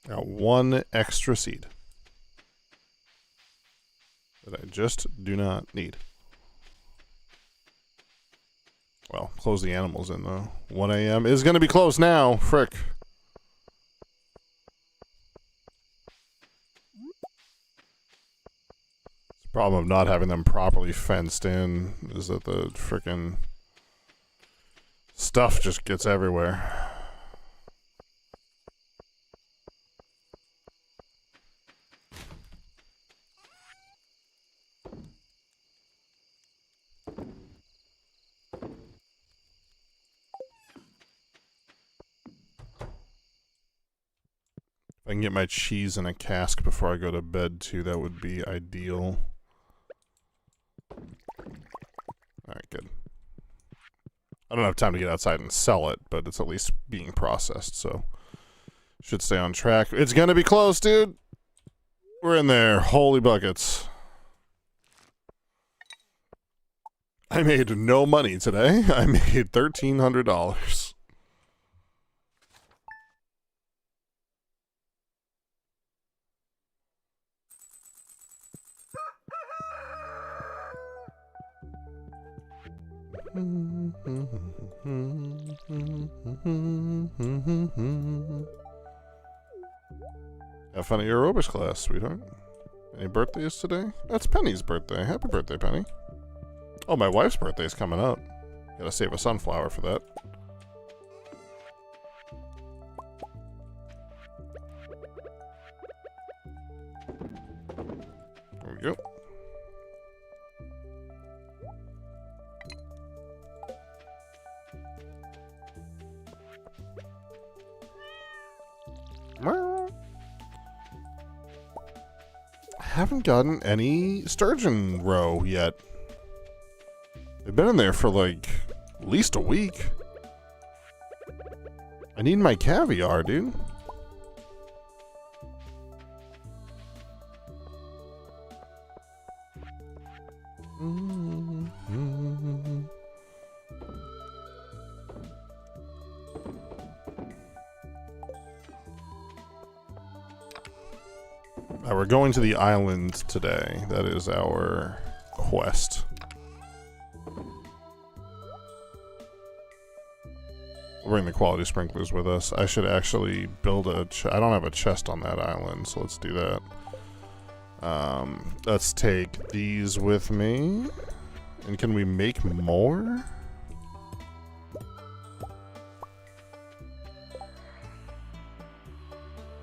Got 1 extra seed that I just do not need. Well, close the animals in though. 1 a.m. is going to be close now. Frick. The problem of not having them properly fenced in is that the frickin' stuff just gets everywhere. If I can get my cheese in a cask before I go to bed too, that would be ideal. Alright, good. I don't have time to get outside and sell it, but it's at least being processed, so should stay on track. It's gonna be close, dude! We're in there. Holy buckets. I made no money today. I made $1,300. Have fun at your aerobics class, sweetheart. Any birthdays today? That's Penny's birthday. Happy birthday, Penny. Oh, my wife's birthday is coming up. Gotta save a sunflower for that. There we go. I haven't gotten any sturgeon roe yet. They've been in there for like at least a week. I need my caviar, dude. We're going to the island today. That is our quest. We'll bring the quality sprinklers with us. I should actually build a I don't have a chest on that island, so let's do that. Let's take these with me. And can we make more?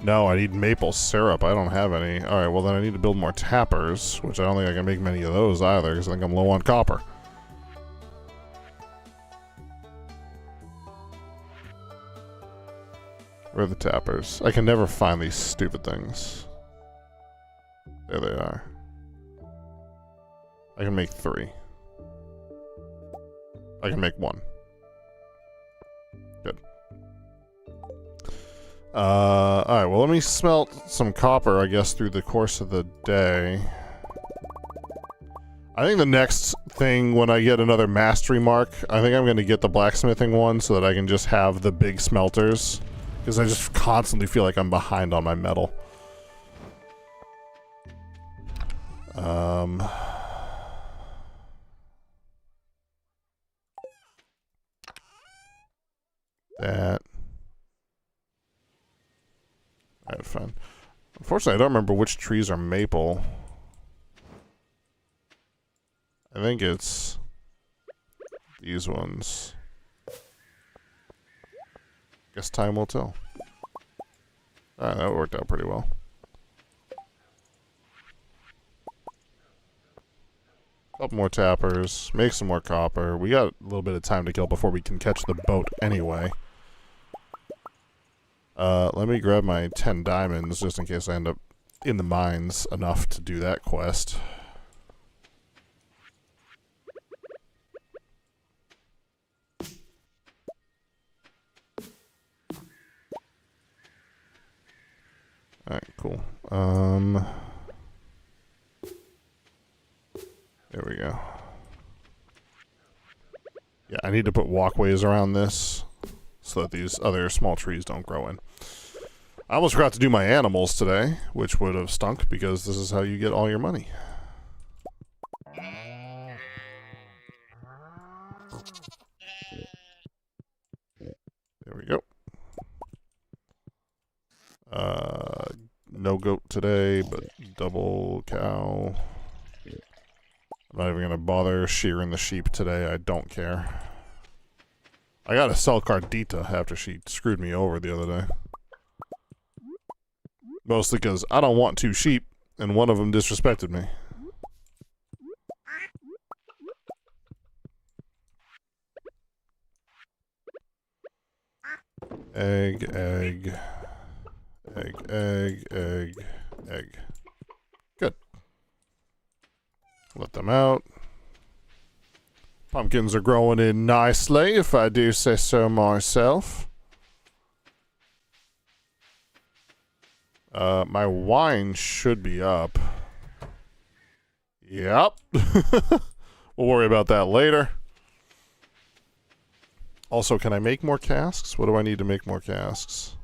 No, I need maple syrup. I don't have any. Alright, well then I need to build more tappers, which I don't think I can make many of those either, because I think I'm low on copper. Where are the tappers? I can never find these stupid things. There they are. I can make 3. I can make 1. Good. Alright, well let me smelt some copper, I guess, through the course of the day. I think the next thing, when I get another mastery mark, I think I'm going to get the blacksmithing one so that I can just have the big smelters. Because I just constantly feel like I'm behind on my metal. That. Alright, fine. Unfortunately, I don't remember which trees are maple. I think it's these ones. Guess time will tell. Alright, that worked out pretty well. Couple more tappers, make some more copper. We got a little bit of time to kill before we can catch the boat anyway. Let me grab my 10 diamonds just in case I end up in the mines enough to do that quest. Alright, cool. There we go. Yeah, I need to put walkways around this so that these other small trees don't grow in. I almost forgot to do my animals today, which would have stunk because this is how you get all your money. There we go. No goat today, but double cow. I'm not even going to bother shearing the sheep today. I don't care. I got to sell Cardita after she screwed me over the other day. Mostly because I don't want 2 sheep, and one of them disrespected me. Egg, egg. Egg, egg, egg, egg. Good. Let them out. Pumpkins are growing in nicely, if I do say so myself. My wine should be up. Yep. We'll worry about that later. Also, can I make more casks? What do I need to make more casks?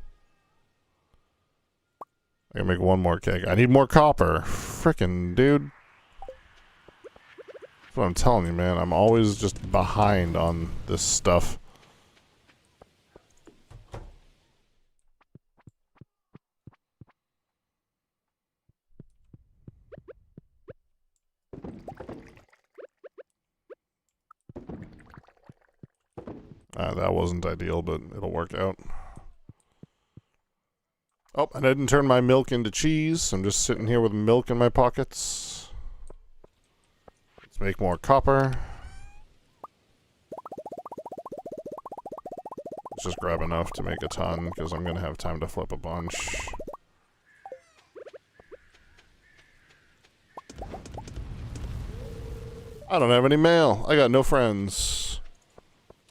I can make 1 more keg. I need more copper. Frickin' dude. That's what I'm telling you, man. I'm always just behind on this stuff. That wasn't ideal, but it'll work out. Oh, I didn't turn my milk into cheese. I'm just sitting here with milk in my pockets. Let's make more copper. Let's just grab enough to make a ton, because I'm going to have time to flip a bunch. I don't have any mail. I got no friends.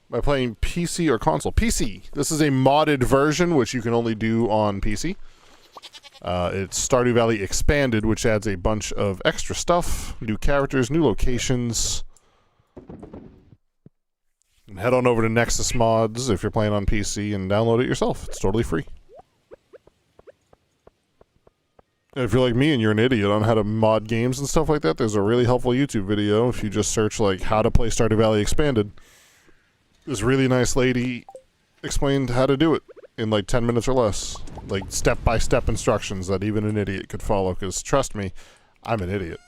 By playing PC or console. PC! This is a modded version, which you can only do on PC. It's Stardew Valley Expanded, which adds a bunch of extra stuff, new characters, new locations. And head on over to Nexus Mods if you're playing on PC and download it yourself. It's totally free. If you're like me and you're an idiot on how to mod games and stuff like that, there's a really helpful YouTube video. If you just search like how to play Stardew Valley Expanded, this really nice lady explained how to do it in like 10 minutes or less. Like step-by-step instructions that even an idiot could follow, because trust me, I'm an idiot.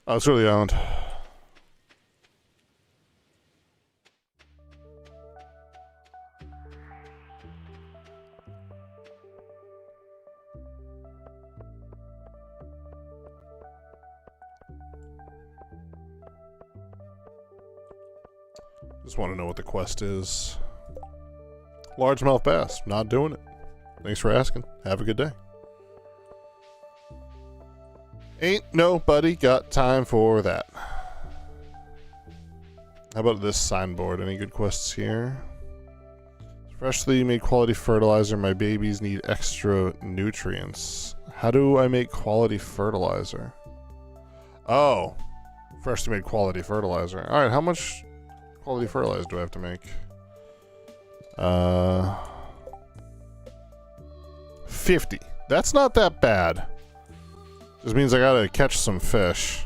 Oh, it's really island. Just want to know what the quest is. Largemouth bass. Not doing it. Thanks for asking. Have a good day. Ain't nobody got time for that. How about this signboard? Any good quests here? Freshly made quality fertilizer. My babies need extra nutrients. How do I make quality fertilizer? Oh. Freshly made quality fertilizer. Alright, how much quality fertilizer do I have to make? 50. That's not that bad. Just means I gotta catch some fish.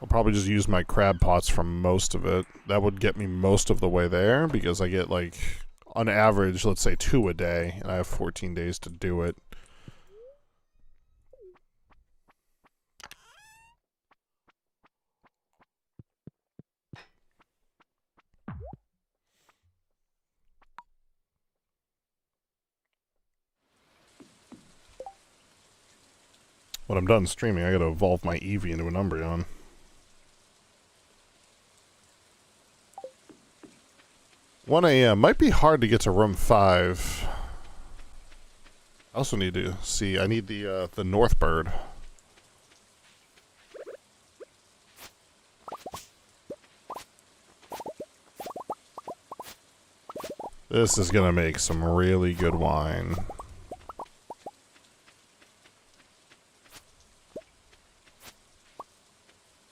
I'll probably just use my crab pots for most of it. That would get me most of the way there, because I get like, on average, let's say 2 a day, and I have 14 days to do it. When I'm done streaming, I gotta evolve my Eevee into an Umbreon. $1 a.m. Might be hard to get to room 5. I also need to see, I need the North Bird. This is gonna make some really good wine.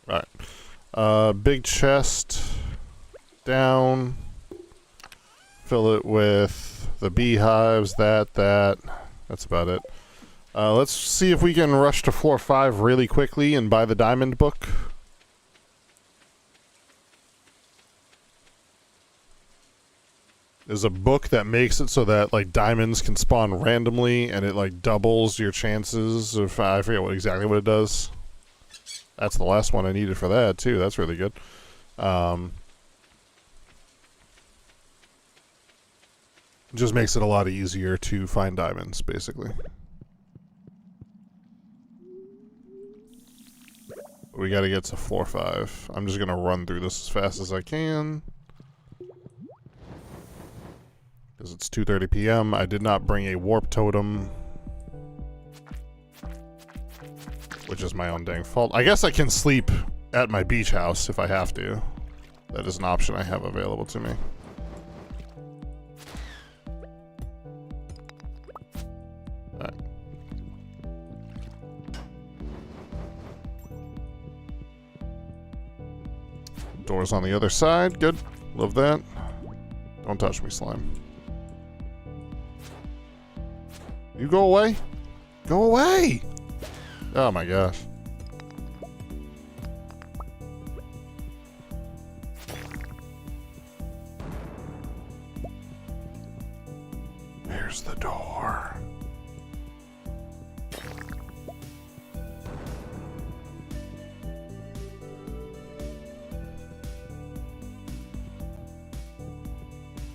Right. Big chest. Down. Fill it with the beehives, that's about it. Let's see if we can rush to floor 5 really quickly and buy the diamond book. There's a book that makes it so that like diamonds can spawn randomly, and it like doubles your chances of, I forget exactly what it does. That's the last one I needed for that too. That's really good. Just makes it a lot easier to find diamonds, basically. We gotta get to floor 5. I'm just gonna run through this as fast as I can. Because it's 2:30 p.m. I did not bring a warp totem. Which is my own dang fault. I guess I can sleep at my beach house if I have to. That is an option I have available to me. Alright. Doors on the other side. Good. Love that. Don't touch me, slime. You go away. Go away! Oh my gosh. Here's the door.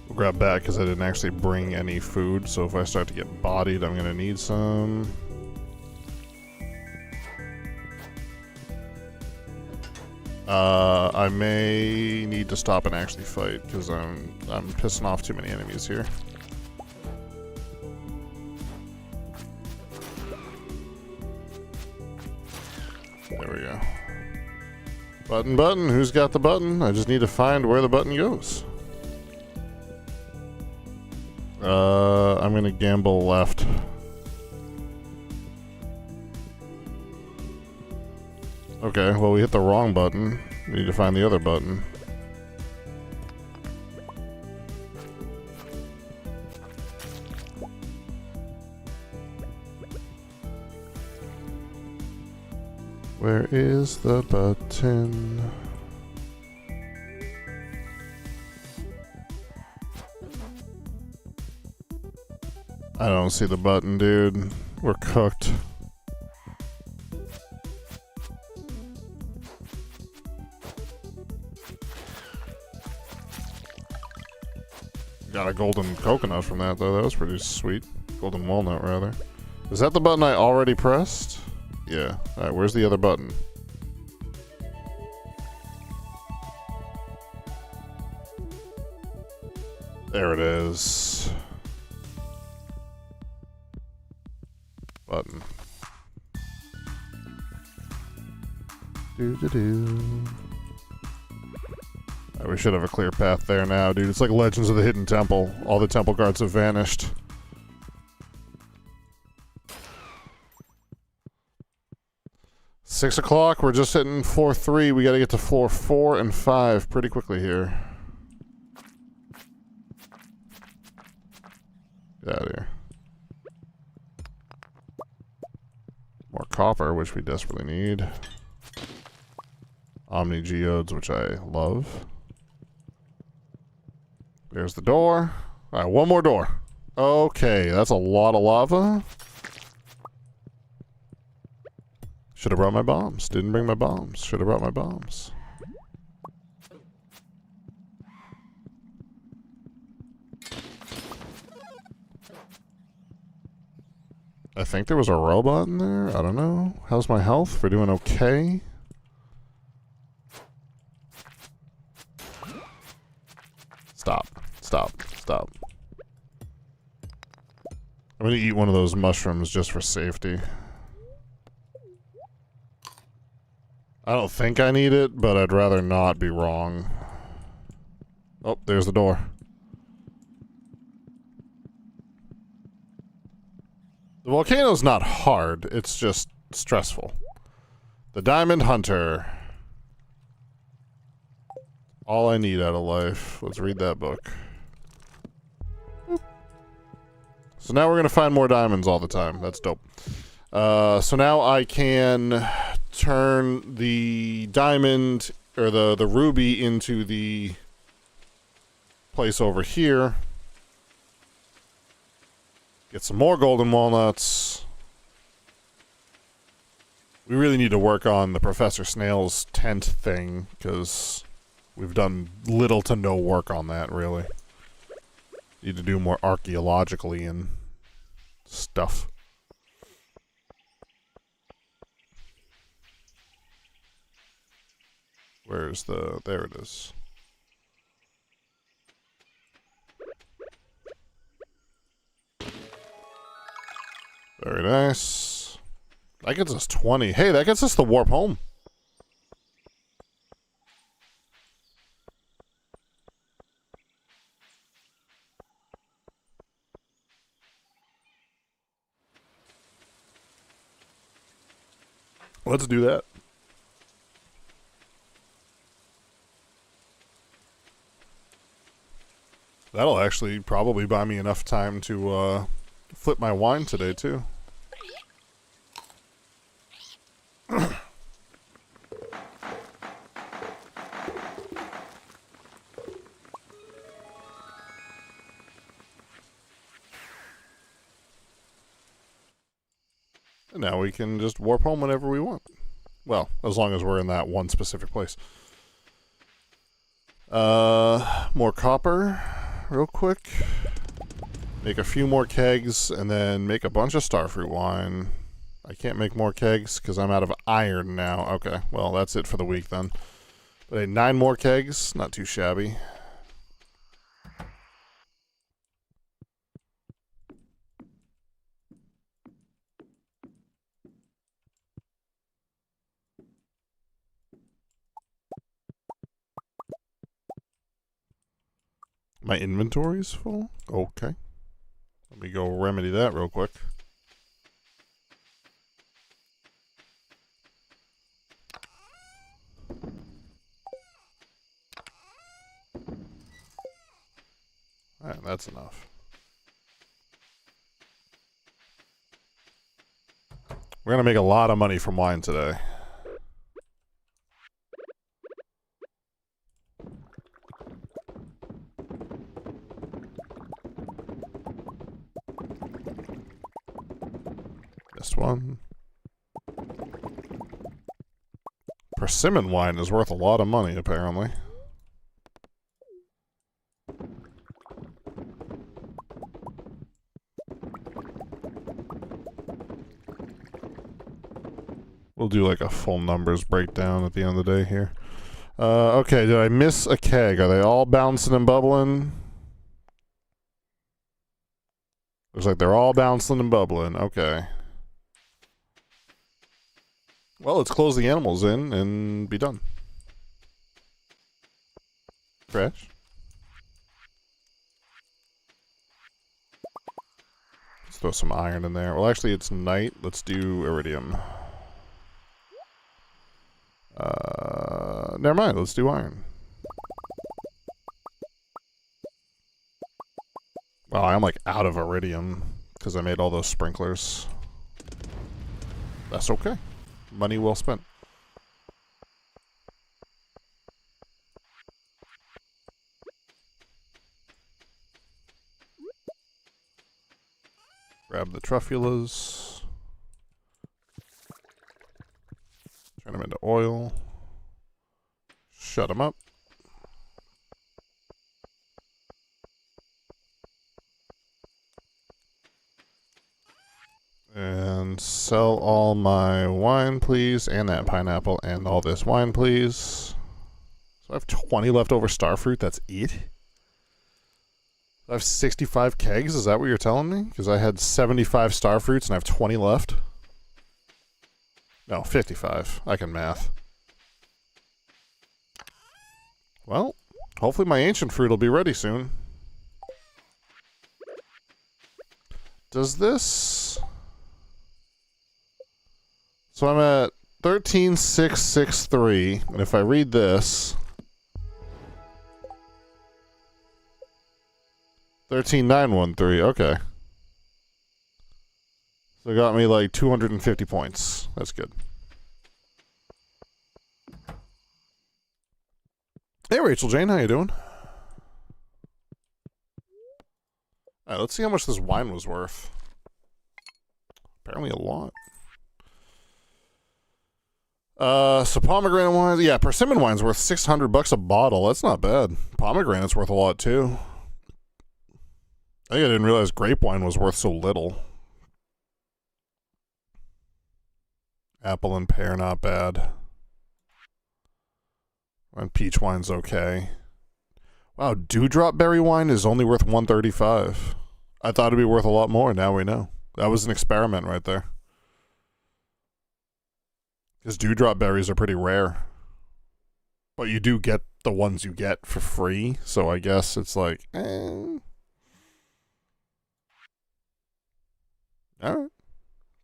We'll grab back because I didn't actually bring any food, so if I start to get bodied, I'm gonna need some. I may need to stop and actually fight because I'm pissing off too many enemies here. There we go. Button, who's got the button? I just need to find where the button goes. I'm gonna gamble left. Okay, well, we hit the wrong button. We need to find the other button. Where is the button? I don't see the button, dude. We're cooked. Got a golden coconut from that, though. That was pretty sweet. Golden walnut, rather. Is that the button I already pressed? Yeah. Alright, where's the other button? There it is. Button. Do-do-do. Right, we should have a clear path there now, dude. It's like Legends of the Hidden Temple. All the temple guards have vanished. Six o'clock, we're just hitting 4-3. We gotta get to floor 4 and 5 pretty quickly here. Get out of here. More copper, which we desperately need. Omni geodes, which I love. There's the door. Alright, one more door. Okay, that's a lot of lava. Should have brought my bombs. Didn't bring my bombs. Should have brought my bombs. I think there was a robot in there. I don't know. How's my health? We're doing okay. Stop. Stop. Stop. I'm gonna eat one of those mushrooms just for safety. I don't think I need it, but I'd rather not be wrong. Oh, there's the door. The volcano's not hard, it's just stressful. The Diamond Hunter. All I need out of life. Let's read that book. So now we're gonna find more diamonds all the time. That's dope. So now I can turn the diamond, or the ruby, into the place over here. Get some more golden walnuts. We really need to work on the Professor Snail's tent thing, because we've done little to no work on that, really. Need to do more archaeologically and stuff. Where's the... there it is. Very nice. That gets us 20. Hey, that gets us the warp home. Let's do that. That'll actually probably buy me enough time to flip my wine today, too. And now we can just warp home whenever we want. Well, as long as we're in that one specific place. More copper, real quick. Make a few more kegs, and then make a bunch of starfruit wine. I can't make more kegs, because I'm out of iron now. Okay, well, that's it for the week, then. But hey, 9 more kegs, not too shabby. My inventory's full? Okay. Let me go remedy that real quick. Alright, that's enough. We're gonna make a lot of money from wine today. This one. Persimmon wine is worth a lot of money, apparently. We'll do like a full numbers breakdown at the end of the day here. Okay, did I miss a keg? Are they all bouncing and bubbling? Looks like they're all bouncing and bubbling. Okay. Well, let's close the animals in and be done. Fresh. Let's throw some iron in there. Well, actually, it's night. Let's do iridium. Never mind. Let's do iron. Wow, I'm like out of iridium because I made all those sprinklers. That's okay. Money well spent. Grab the truffulas. Turn them into oil. Shut them up. And sell all my wine, please, and that pineapple, and all this wine, please. So I have 20 leftover starfruit, that's it? I have 65 kegs, is that what you're telling me? Because I had 75 starfruits and I have 20 left? No, 55. I can math. Well, hopefully my ancient fruit will be ready soon. Does this... So I'm at 13,663, and if I read this, 13,913, okay. So it got me like 250 points. That's good. Hey Rachel Jane, how you doing? Alright, let's see how much this wine was worth. Apparently a lot. So pomegranate wine, yeah, persimmon wine's worth $600 a bottle. That's not bad. Pomegranate's worth a lot too. I think I didn't realize grape wine was worth so little. Apple and pear, not bad. And peach wine's okay. Wow, dewdrop berry wine is only worth $135. I thought it'd be worth a lot more. Now we know. That was an experiment right there. Because dewdrop berries are pretty rare. But you do get the ones you get for free, so I guess it's like, eh. Alright.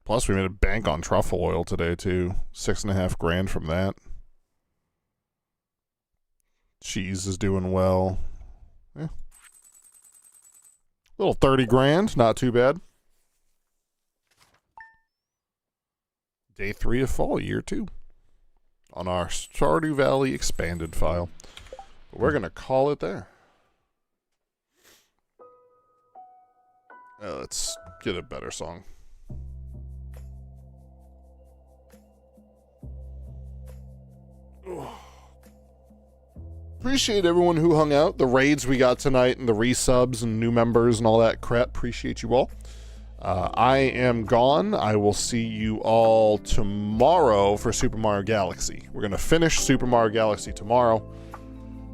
Plus we made a bank on truffle oil today too. $6.5 grand from that. Cheese is doing well. Yeah. Little 30 grand, not too bad. Day 3 of fall, year 2. On our Stardew Valley Expanded file. But we're going to call it there. Let's get a better song. Appreciate everyone who hung out. The raids we got tonight and the resubs and new members and all that crap. Appreciate you all. I am gone. I will see you all tomorrow for Super Mario Galaxy. We're going to finish Super Mario Galaxy tomorrow.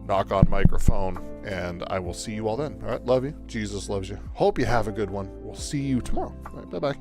Knock on microphone. And I will see you all then. All right, love you. Jesus loves you. Hope you have a good one. We'll see you tomorrow. All right, bye-bye.